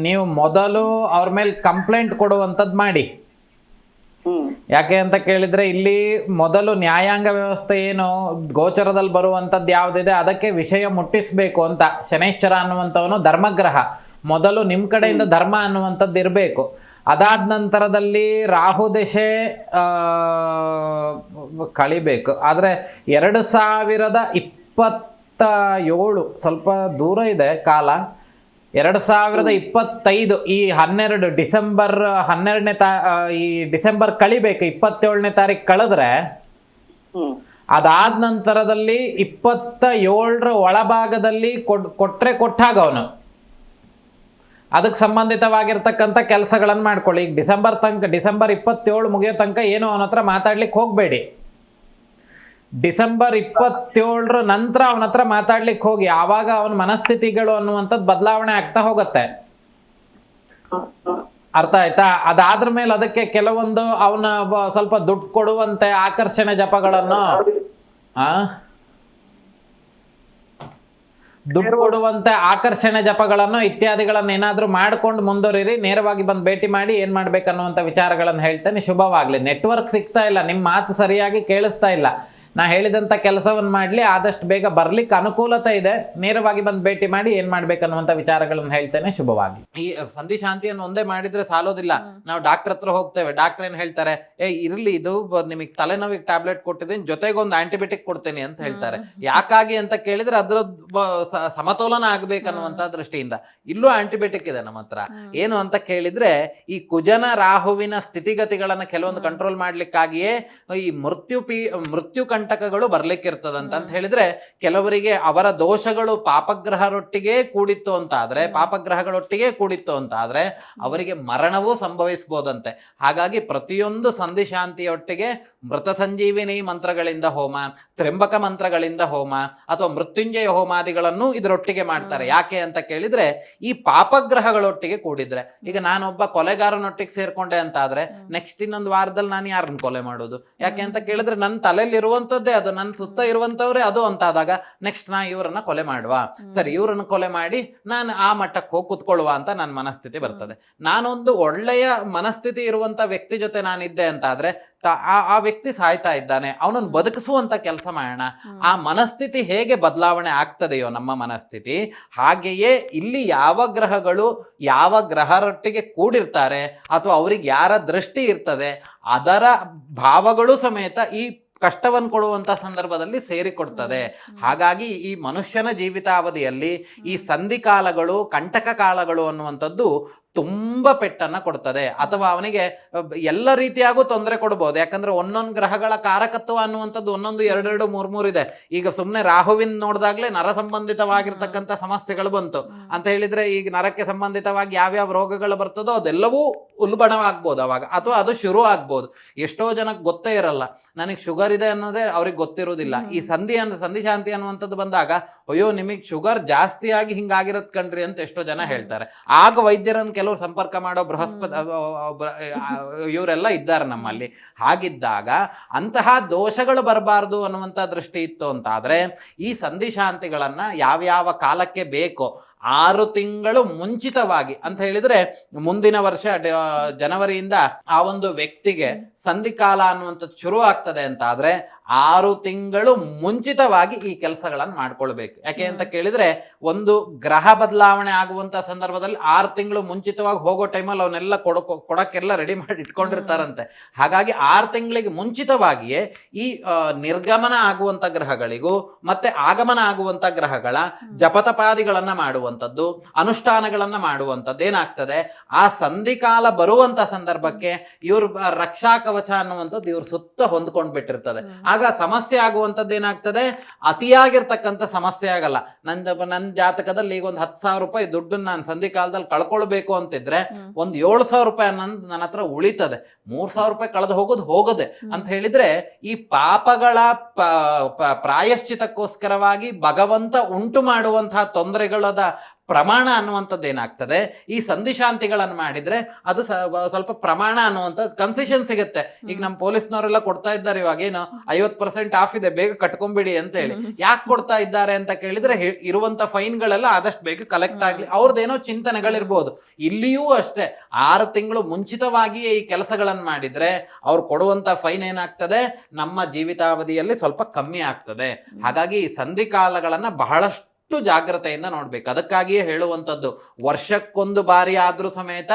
Speaker 3: ನೀವು ಮೊದಲು ಅವ್ರ ಮೇಲೆ ಕಂಪ್ಲೇಂಟ್ ಕೊಡುವಂಥದ್ದು ಮಾಡಿ. ಯಾಕೆ ಅಂತ ಕೇಳಿದರೆ, ಇಲ್ಲಿ ಮೊದಲು ನ್ಯಾಯಾಂಗ ವ್ಯವಸ್ಥೆ ಏನು ಗೋಚರದಲ್ಲಿ ಬರುವಂಥದ್ದು ಯಾವುದಿದೆ ಅದಕ್ಕೆ ವಿಷಯ ಮುಟ್ಟಿಸಬೇಕು ಅಂತ. ಶನೈಶ್ಚರ ಅನ್ನುವಂಥವನು ಧರ್ಮಗ್ರಹ, ಮೊದಲು ನಿಮ್ಮ ಕಡೆಯಿಂದ ಧರ್ಮ ಅನ್ನುವಂಥದ್ದು ಇರಬೇಕು. ಅದಾದ ನಂತರದಲ್ಲಿ ರಾಹು ದಶೆ ಕಳಿಬೇಕು. ಆದರೆ 2027 ಸ್ವಲ್ಪ ದೂರ ಇದೆ ಕಾಲ. 2025 ಈ 12 ಡಿಸೆಂಬರ್ 12ನೇ ಈ ಡಿಸೆಂಬರ್ ಕಳಿಬೇಕು. 27ನೇ ತಾರೀಕು ಕಳೆದ್ರೆ ಅದಾದ ನಂತರದಲ್ಲಿ 27ರ ಒಳಭಾಗದಲ್ಲಿ ಕೊಟ್ಟರೆ ಕೊಟ್ಟಾಗ ಅವನು ಅದಕ್ಕೆ ಸಂಬಂಧಿತವಾಗಿರ್ತಕ್ಕಂಥ ಕೆಲಸಗಳನ್ನು ಮಾಡ್ಕೊಳ್ಳಿ. ಈಗ ಡಿಸೆಂಬರ್ 27 ಮುಗಿಯೋ ತನಕ ಏನೋ ಅವನ ಹತ್ರ ಮಾತಾಡ್ಲಿಕ್ಕೆ ಹೋಗಬೇಡಿ. ಡಿಸೆಂಬರ್ 27ರ ನಂತರ ಅವನ ಹತ್ರ ಮಾತಾಡ್ಲಿಕ್ಕೆ ಹೋಗಿ. ಆವಾಗ ಅವನ ಮನಸ್ಥಿತಿಗಳು ಅನ್ನುವಂಥದ್ದು ಬದಲಾವಣೆ ಆಗ್ತಾ ಹೋಗುತ್ತೆ. ಅರ್ಥ ಆಯ್ತಾ? ಅದಾದ್ರ ಮೇಲೆ ಅದಕ್ಕೆ ಕೆಲವೊಂದು ಅವನ ಸ್ವಲ್ಪ ದುಡ್ಡು ಕೊಡುವಂತೆ ಆಕರ್ಷಣೆ ಜಪಗಳನ್ನು ದುಡ್ಡು ಕೊಡುವಂತೆ ಆಕರ್ಷಣೆ ಜಪಗಳನ್ನು ಇತ್ಯಾದಿಗಳನ್ನು ಏನಾದರೂ ಮಾಡ್ಕೊಂಡು ಮುಂದುವರಿರಿ. ನೇರವಾಗಿ ಬಂದು ಭೇಟಿ ಮಾಡಿ ಏನು ಮಾಡ್ಬೇಕನ್ನುವಂಥ ವಿಚಾರಗಳನ್ನು ಹೇಳ್ತೇನೆ. ಶುಭವಾಗಲಿ. ನೆಟ್ವರ್ಕ್ ಸಿಗ್ತಾ ಇಲ್ಲ, ನಿಮ್ಮ ಮಾತು ಸರಿಯಾಗಿ ಕೇಳಿಸ್ತಾ ಇಲ್ಲ. ನಾ ಹೇಳಿದಂಥ ಕೆಲಸವನ್ನು ಮಾಡಲಿ, ಆದಷ್ಟು ಬೇಗ ಬರಲಿಕ್ಕೆ ಅನುಕೂಲತೆ ಇದೆ. ನೇರವಾಗಿ ಬಂದು ಭೇಟಿ ಮಾಡಿ ಏನು ಮಾಡ್ಬೇಕನ್ನುವಂಥ ವಿಚಾರಗಳನ್ನು ಹೇಳ್ತೇನೆ. ಶುಭವಾಗಿ. ಈ ಸಂಧಿ ಶಾಂತಿಯನ್ನು ಒಂದೇ ಮಾಡಿದರೆ ಸಾಲೋದಿಲ್ಲ. ನಾವು ಡಾಕ್ಟರ್ ಹತ್ರ ಹೋಗ್ತೇವೆ, ಡಾಕ್ಟರ್ ಏನು ಹೇಳ್ತಾರೆ, ಇರಲಿ ಇದು ನಿಮಗೆ ತಲೆನೋವಿಗೆ ಟ್ಯಾಬ್ಲೆಟ್ ಕೊಟ್ಟಿದ್ದೀನಿ, ಜೊತೆಗೆ ಒಂದು ಆಂಟಿಬಯೋಟಿಕ್ ಕೊಡ್ತೇನೆ ಅಂತ ಹೇಳ್ತಾರೆ. ಯಾಕಾಗಿ ಅಂತ ಕೇಳಿದ್ರೆ ಅದರ ಸಮತೋಲನ ಆಗಬೇಕನ್ನುವಂಥ ದೃಷ್ಟಿಯಿಂದ. ಇಲ್ಲೂ ಆಂಟಿಬಯೋಟಿಕ್ ಇದೆ ನಮ್ಮ ಹತ್ರ. ಏನು ಅಂತ ಕೇಳಿದ್ರೆ, ಈ ಕುಜನ ರಾಹುವಿನ ಸ್ಥಿತಿಗತಿಗಳನ್ನು ಕೆಲವೊಂದು ಕಂಟ್ರೋಲ್ ಮಾಡ್ಲಿಕ್ಕಾಗಿಯೇ ಈ ಮೃತ್ಯು ಕಂಟಕಗಳು ಬರ್ಲಿಕ್ಕಿರ್ತದಂತ ಹೇಳಿದ್ರೆ, ಕೆಲವರಿಗೆ ಅವರ ದೋಷಗಳು ಪಾಪಗ್ರಹರೊಟ್ಟಿಗೆ ಕೂಡಿತ್ತು ಅಂತ ಆದ್ರೆ ಅವರಿಗೆ ಮರಣವೂ ಸಂಭವಿಸಬಹುದಂತೆ. ಹಾಗಾಗಿ ಪ್ರತಿಯೊಂದು ಸಂಧಿ ಶಾಂತಿಯೊಟ್ಟಿಗೆ ಮೃತ ಸಂಜೀವಿನಿ ಮಂತ್ರಗಳಿಂದ ಹೋಮ, ತ್ರ್ಯಂಬಕ ಮಂತ್ರಗಳಿಂದ ಹೋಮ ಅಥವಾ ಮೃತ್ಯುಂಜಯ ಹೋಮಾದಿಗಳನ್ನು ಇದರೊಟ್ಟಿಗೆ ಮಾಡ್ತಾರೆ. ಯಾಕೆ ಅಂತ ಕೇಳಿದ್ರೆ, ಈ ಪಾಪಗ್ರಹಗಳೊಟ್ಟಿಗೆ ಕೂಡಿದ್ರೆ, ಈಗ ನಾನೊಬ್ಬ ಕೊಲೆಗಾರನೊಟ್ಟಿಗೆ ಸೇರ್ಕೊಂಡೆ ಅಂತ ಆದ್ರೆ ನೆಕ್ಸ್ಟ್ ಇನ್ನೊಂದು ವಾರದಲ್ಲಿ ನಾನು ಯಾರನ್ನ ಕೊಲೆ ಮಾಡೋದು? ಯಾಕೆ ಅಂತ ಕೇಳಿದ್ರೆ ನನ್ನ ತಲೆಯಲ್ಲಿ ಇರುವಂತದ್ದೇ ಅದು, ನನ್ನ ಸುತ್ತ ಇರುವಂತವ್ರೆ ಅದು ಅಂತಾದಾಗ ನೆಕ್ಸ್ಟ್ ನಾ ಇವರನ್ನ ಕೊಲೆ ಮಾಡುವ, ಸರಿ ಇವರನ್ನು ಕೊಲೆ ಮಾಡಿ ನಾನು ಆ ಮಟ್ಟಕ್ಕೆ ಹೋಗಿ ಕುತ್ಕೊಳ್ಳುವ ಅಂತ ನನ್ನ ಮನಸ್ಥಿತಿ ಬರ್ತದೆ. ನಾನೊಂದು ಒಳ್ಳೆಯ ಮನಸ್ಥಿತಿ ಇರುವಂತ ವ್ಯಕ್ತಿ ಜೊತೆ ನಾನಿದ್ದೆ ಅಂತ ಆದ್ರೆ ಆ ವ್ಯಕ್ತಿ ಸಾಯ್ತಾ ಇದ್ದಾನೆ, ಅವನನ್ನು ಬದುಕಿಸುವಂತ ಕೆಲಸ ಮಾಡೋಣ. ಆ ಮನಸ್ಥಿತಿ ಹೇಗೆ ಬದಲಾವಣೆ ಆಗ್ತದೆಯೋ ನಮ್ಮ ಮನಸ್ಥಿತಿ, ಹಾಗೆಯೇ ಇಲ್ಲಿ ಯಾವ ಗ್ರಹಗಳು ಯಾವ ಗ್ರಹರೊಟ್ಟಿಗೆ ಕೂಡಿರ್ತಾರೆ ಅಥವಾ ಅವ್ರಿಗೆ ಯಾರ ದೃಷ್ಟಿ ಇರ್ತದೆ ಅದರ ಭಾವಗಳು ಸಮೇತ ಈ ಕಷ್ಟವನ್ನು ಕೊಡುವಂಥ ಸಂದರ್ಭದಲ್ಲಿ ಸೇರಿಕೊಡ್ತದೆ. ಹಾಗಾಗಿ ಈ ಮನುಷ್ಯನ ಜೀವಿತಾವಧಿಯಲ್ಲಿ ಈ ಸಂಧಿ ಕಾಲಗಳು, ಕಂಟಕ ಕಾಲಗಳು ಅನ್ನುವಂಥದ್ದು ತುಂಬ ಪೆಟ್ಟನ್ನು ಕೊಡ್ತದೆ, ಅಥವಾ ಅವನಿಗೆ ಎಲ್ಲ ರೀತಿಯಾಗೂ ತೊಂದರೆ ಕೊಡ್ಬೋದು. ಯಾಕಂದ್ರೆ ಒಂದೊಂದು ಗ್ರಹಗಳ ಕಾರಕತ್ವ ಅನ್ನುವಂಥದ್ದು ಒಂದೊಂದು 2-2, 3-3 ಇದೆ. ಈಗ ಸುಮ್ಮನೆ ರಾಹುವಿನ ನೋಡಿದಾಗಲೇ ನರ ಸಂಬಂಧಿತವಾಗಿರ್ತಕ್ಕಂಥ ಸಮಸ್ಯೆಗಳು ಬಂತು ಅಂತ ಹೇಳಿದ್ರೆ, ಈಗ ನರಕ್ಕೆ ಸಂಬಂಧಿತವಾಗಿ ಯಾವ್ಯಾವ ರೋಗಗಳು ಬರ್ತದೋ ಅದೆಲ್ಲವೂ ಉಲ್ಬಣವಾಗ್ಬೋದು ಅವಾಗ, ಅಥವಾ ಅದು ಶುರು ಆಗ್ಬೋದು. ಎಷ್ಟೋ ಜನಕ್ಕೆ ಗೊತ್ತೇ ಇರಲ್ಲ, ನನಗೆ ಶುಗರ್ ಇದೆ ಅನ್ನೋದೇ ಅವ್ರಿಗೆ ಗೊತ್ತಿರೋದಿಲ್ಲ. ಈ ಸಂಧಿ ಶಾಂತಿ ಅನ್ನುವಂಥದ್ದು ಬಂದಾಗ, ಅಯ್ಯೋ ನಿಮಗೆ ಶುಗರ್ ಜಾಸ್ತಿ ಆಗಿ ಹಿಂಗಾಗಿರೋದ್ ಕಣ್ರಿ ಅಂತ ಎಷ್ಟೋ ಜನ ಹೇಳ್ತಾರೆ. ಆಗ ವೈದ್ಯರನ್ನು ಕೆಲವರು ಸಂಪರ್ಕ ಮಾಡೋ ಬೃಹಸ್ಪತಿ ಇವರೆಲ್ಲ ಇದ್ದಾರೆ ನಮ್ಮಲ್ಲಿ. ಹಾಗಿದ್ದಾಗ ಅಂತಹ ದೋಷಗಳು ಬರಬಾರ್ದು ಅನ್ನುವಂಥ ದೃಷ್ಟಿ ಇತ್ತು ಅಂತಾದ್ರೆ ಈ ಸಂಧಿ ಶಾಂತಿಗಳನ್ನ ಯಾವ್ಯಾವ ಕಾಲಕ್ಕೆ ಬೇಕೋ 6 ತಿಂಗಳು ಮುಂಚಿತವಾಗಿ ಅಂತ ಹೇಳಿದ್ರೆ, ಮುಂದಿನ ವರ್ಷ ಜನವರಿಯಿಂದ ಆ ಒಂದು ವ್ಯಕ್ತಿಗೆ ಸಂಧಿಕಾಲ ಅನ್ನುವಂಥದ್ದು ಶುರು ಆಗ್ತದೆ ಅಂತ ಆದ್ರೆ 6 ತಿಂಗಳು ಮುಂಚಿತವಾಗಿ ಈ ಕೆಲಸಗಳನ್ನು ಮಾಡ್ಕೊಳ್ಬೇಕು. ಯಾಕೆ ಅಂತ ಕೇಳಿದ್ರೆ, ಒಂದು ಗ್ರಹ ಬದಲಾವಣೆ ಆಗುವಂತ ಸಂದರ್ಭದಲ್ಲಿ 6 ತಿಂಗಳು ಮುಂಚಿತವಾಗಿ ಹೋಗೋ ಟೈಮಲ್ಲಿ ಅವನ್ನೆಲ್ಲ ಕೊಡಕ್ಕೆಲ್ಲ ರೆಡಿ ಮಾಡಿ ಇಟ್ಕೊಂಡಿರ್ತಾರಂತೆ. ಹಾಗಾಗಿ 6 ತಿಂಗಳಿಗೆ ಮುಂಚಿತವಾಗಿಯೇ ಈ ನಿರ್ಗಮನ ಆಗುವಂತ ಗ್ರಹಗಳಿಗೂ ಮತ್ತೆ ಆಗಮನ ಆಗುವಂತ ಗ್ರಹಗಳ ಜಪತಪಾದಿಗಳನ್ನ ಮಾಡುವಂಥದ್ದು, ಅನುಷ್ಠಾನಗಳನ್ನ ಮಾಡುವಂಥದ್ದು ಏನಾಗ್ತದೆ, ಆ ಸಂಧಿಕಾಲ ಬರುವಂತ ಸಂದರ್ಭಕ್ಕೆ ಇವ್ರ ರಕ್ಷಾ ಕವಚ ಅನ್ನುವಂಥದ್ದು ಇವ್ರ ಸುತ್ತ ಹೊಂದ್ಕೊಂಡ್ಬಿಟ್ಟಿರ್ತದೆ. ಆಗ ಸಮಸ್ಯೆ ಆಗುವಂಥದ್ದು ಏನಾಗ್ತದೆ, ಅತಿಯಾಗಿರ್ತಕ್ಕಂಥ ಸಮಸ್ಯೆ ಆಗಲ್ಲ. ನನ್ನ ಜಾತಕದಲ್ಲಿ ಈಗ ಒಂದು 10,000 ರೂಪಾಯಿ ದುಡ್ಡನ್ನ ನಾನು ಸಂಧಿ ಕಾಲದಲ್ಲಿ ಕಳ್ಕೊಳ್ಬೇಕು ಅಂತಿದ್ರೆ ಒಂದು 7,000 ರೂಪಾಯಿ ನನ್ನ ಹತ್ರ ಉಳಿತದೆ. 3,000 ರೂಪಾಯಿ ಕಳೆದು ಹೋಗೋದೆ ಅಂತ ಹೇಳಿದ್ರೆ, ಈ ಪಾಪಗಳ ಪ್ರಾಯಶ್ಚಿತಕ್ಕೋಸ್ಕರವಾಗಿ ಭಗವಂತ ಉಂಟು ಮಾಡುವಂತಹ ತೊಂದರೆಗಳದ ಪ್ರಮಾಣ ಅನ್ನುವಂಥದ್ದು ಏನಾಗ್ತದೆ, ಈ ಸಂಧಿಶಾಂತಿಗಳನ್ನು ಮಾಡಿದ್ರೆ ಅದು ಸ್ವಲ್ಪ ಪ್ರಮಾಣ ಅನ್ನುವಂಥದ್ದು ಕನ್ಸೆಷನ್ ಸಿಗುತ್ತೆ. ಈಗ ನಮ್ಮ ಪೊಲೀಸ್ನವರೆಲ್ಲ ಕೊಡ್ತಾ ಇದ್ದಾರೆ ಇವಾಗ, ಏನು 50% ಆಫ್ ಇದೆ, ಬೇಗ ಕಟ್ಕೊಂಬಿಡಿ ಅಂತ ಹೇಳಿ. ಯಾಕೆ ಕೊಡ್ತಾ ಇದ್ದಾರೆ ಅಂತ ಕೇಳಿದ್ರೆ, ಇರುವಂತ ಫೈನ್ಗಳೆಲ್ಲ ಆದಷ್ಟು ಬೇಗ ಕಲೆಕ್ಟ್ ಆಗ್ಲಿ, ಅವ್ರದ್ದೇನೋ ಚಿಂತನೆಗಳಿರ್ಬೋದು. ಇಲ್ಲಿಯೂ ಅಷ್ಟೇ 6 ತಿಂಗಳು ಮುಂಚಿತವಾಗಿಯೇ ಈ ಕೆಲಸಗಳನ್ನು ಮಾಡಿದ್ರೆ ಅವ್ರು ಕೊಡುವಂತ ಫೈನ್ ಏನಾಗ್ತದೆ, ನಮ್ಮ ಜೀವಿತಾವಧಿಯಲ್ಲಿ ಸ್ವಲ್ಪ ಕಮ್ಮಿ ಆಗ್ತದೆ. ಹಾಗಾಗಿ ಈ ಸಂಧಿಕಾಲಗಳನ್ನ ಬಹಳಷ್ಟು ಜಾಗ್ರತೆಯಿಂದ ನೋಡ್ಬೇಕು. ಅದಕ್ಕಾಗಿಯೇ ಹೇಳುವಂಥದ್ದು, ವರ್ಷಕ್ಕೊಂದು ಬಾರಿ ಆದ್ರೂ ಸಮೇತ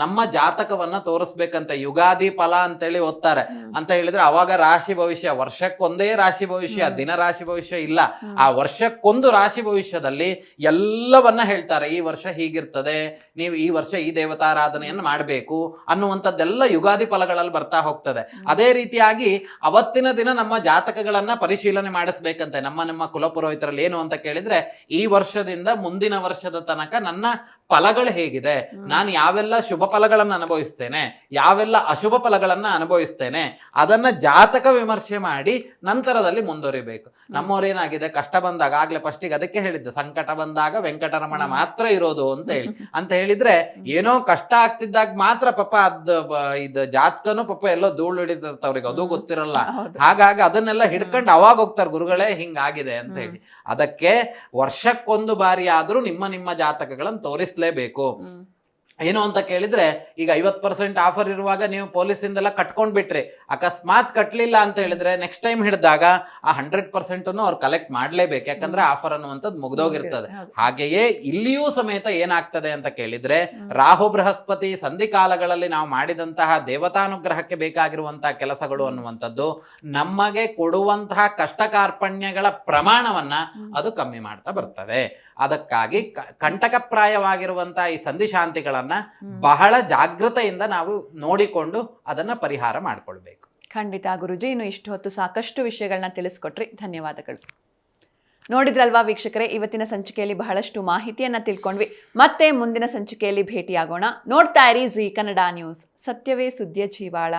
Speaker 3: ನಮ್ಮ ಜಾತಕವನ್ನ ತೋರಿಸ್ಬೇಕಂತ. ಯುಗಾದಿ ಫಲ ಅಂತೇಳಿ ಓದ್ತಾರೆ ಅಂತ ಹೇಳಿದ್ರೆ, ಅವಾಗ ರಾಶಿ ಭವಿಷ್ಯ, ವರ್ಷಕ್ಕೊಂದೇ ರಾಶಿ ಭವಿಷ್ಯ, ದಿನ ರಾಶಿ ಭವಿಷ್ಯ ಇಲ್ಲ. ಆ ವರ್ಷಕ್ಕೊಂದು ರಾಶಿ ಭವಿಷ್ಯದಲ್ಲಿ ಎಲ್ಲವನ್ನ ಹೇಳ್ತಾರೆ. ಈ ವರ್ಷ ಹೀಗಿರ್ತದೆ, ನೀವು ಈ ವರ್ಷ ಈ ದೇವತಾರಾಧನೆಯನ್ನು ಮಾಡಬೇಕು ಅನ್ನುವಂಥದ್ದೆಲ್ಲ ಯುಗಾದಿ ಫಲಗಳಲ್ಲಿ ಬರ್ತಾ ಹೋಗ್ತದೆ. ಅದೇ ರೀತಿಯಾಗಿ ಅವತ್ತಿನ ದಿನ ನಮ್ಮ ಜಾತಕಗಳನ್ನ ಪರಿಶೀಲನೆ ಮಾಡಿಸ್ಬೇಕಂತೆ ನಮ್ಮ ಕುಲಪುರೋಹಿತರಲ್ಲಿ. ಏನು ಅಂತ ಕೇಳಿದ್ರೆ, ಈ ವರ್ಷದಿಂದ ಮುಂದಿನ ವರ್ಷದ ತನಕ ನನ್ನ ಫಲಗಳು ಹೇಗಿದೆ, ನಾನು ಯಾವೆಲ್ಲ ಶುಭ ಫಲಗಳನ್ನು ಅನುಭವಿಸ್ತೇನೆ, ಯಾವೆಲ್ಲ ಅಶುಭ ಫಲಗಳನ್ನ ಅನುಭವಿಸ್ತೇನೆ, ಅದನ್ನ ಜಾತಕ ವಿಮರ್ಶೆ ಮಾಡಿ ನಂತರದಲ್ಲಿ ಮುಂದುವರಿಬೇಕು. ನಮ್ಮವ್ರೇನಾಗಿದೆ, ಕಷ್ಟ ಬಂದಾಗ, ಆಗ್ಲೇ ಫಸ್ಟಿಗೆ ಅದಕ್ಕೆ ಹೇಳಿದ್ದೆ, ಸಂಕಟ ಬಂದಾಗ ವೆಂಕಟರಮಣ ಮಾತ್ರ ಇರೋದು ಅಂತ ಹೇಳಿದ್ರೆ, ಏನೋ ಕಷ್ಟ ಆಗ್ತಿದ್ದಾಗ ಮಾತ್ರ ಪಾಪ ಇದು ಜಾತಕನು ಪಾಪ ಎಲ್ಲೋ ಧೂಳು ಹಿಡಿದಿರ್ತವ್ರಿಗೆ, ಅದು ಗೊತ್ತಿರಲ್ಲ. ಹಾಗಾಗಿ ಅದನ್ನೆಲ್ಲ ಹಿಡ್ಕೊಂಡು ಅವಾಗ ಹೋಗ್ತಾರೆ, ಗುರುಗಳೇ ಹಿಂಗಾಗಿದೆ ಅಂತ ಹೇಳಿ. ಅದಕ್ಕೆ ವರ್ಷಕ್ಕೊಂದು ಬಾರಿ ಆದ್ರೂ ನಿಮ್ಮ ಜಾತಕಗಳನ್ನು ತೋರಿಸ್ಲೇಬೇಕು. ಏನು ಅಂತ ಕೇಳಿದ್ರೆ, ಈಗ 50% ಆಫರ್ ಇರುವಾಗ ನೀವು ಪೊಲೀಸಿಂದೆಲ್ಲ ಕಟ್ಕೊಂಡ್ಬಿಟ್ರಿ, ಅಕಸ್ಮಾತ್ ಕಟ್ಲಿಲ್ಲ ಅಂತ ಹೇಳಿದ್ರೆ ನೆಕ್ಸ್ಟ್ ಟೈಮ್ ಹಿಡಿದಾಗ ಆ 100% ಅವ್ರು ಕಲೆಕ್ಟ್ ಮಾಡ್ಲೇಬೇಕು. ಯಾಕಂದ್ರೆ ಆಫರ್ ಅನ್ನುವಂಥದ್ದು ಮುಗ್ದೋಗಿರ್ತದೆ. ಹಾಗೆಯೇ ಇಲ್ಲಿಯೂ ಸಮೇತ ಏನಾಗ್ತದೆ ಅಂತ ಕೇಳಿದ್ರೆ, ರಾಹು ಬೃಹಸ್ಪತಿ ಸಂಧಿಕಾಲಗಳಲ್ಲಿ ನಾವು ಮಾಡಿದಂತಹ ದೇವತಾನುಗ್ರಹಕ್ಕೆ ಬೇಕಾಗಿರುವಂತಹ ಕೆಲಸಗಳು ಅನ್ನುವಂಥದ್ದು ನಮಗೆ ಕೊಡುವಂತಹ ಕಷ್ಟ ಕಾರ್ಪಣ್ಯಗಳ ಪ್ರಮಾಣವನ್ನ ಅದು ಕಮ್ಮಿ ಮಾಡ್ತಾ ಬರ್ತದೆ. ಅದಕ್ಕಾಗಿ ಕಂಟಕಪ್ರಾಯವಾಗಿರುವಂತಹ ಈ ಸಂಧಿಶಾಂತಿಗಳನ್ನ ಬಹಳ ಜಾಗೃತೆಯಿಂದ ನಾವು ನೋಡಿಕೊಂಡು ಅದನ್ನ ಪರಿಹಾರ ಮಾಡ್ಕೊಳ್ಬೇಕು.
Speaker 2: ಖಂಡಿತ ಗುರುಜಿ, ಇನ್ನು ಇಷ್ಟು ಹೊತ್ತು ಸಾಕಷ್ಟು ವಿಷಯಗಳನ್ನ ತಿಳಿಸ್ಕೊಟ್ರಿ, ಧನ್ಯವಾದಗಳು. ನೋಡಿದ್ರಲ್ವಾ ವೀಕ್ಷಕರೇ, ಇವತ್ತಿನ ಸಂಚಿಕೆಯಲ್ಲಿ ಬಹಳಷ್ಟು ಮಾಹಿತಿಯನ್ನ ತಿಳ್ಕೊಂಡ್ವಿ. ಮತ್ತೆ ಮುಂದಿನ ಸಂಚಿಕೆಯಲ್ಲಿ ಭೇಟಿಯಾಗೋಣ. ನೋಡ್ತಾ ಇರಿ ಜೀ ಕನ್ನಡ ನ್ಯೂಸ್, ಸತ್ಯವೇ ಸುದ್ದಿಯ ಜೀವಾಳ.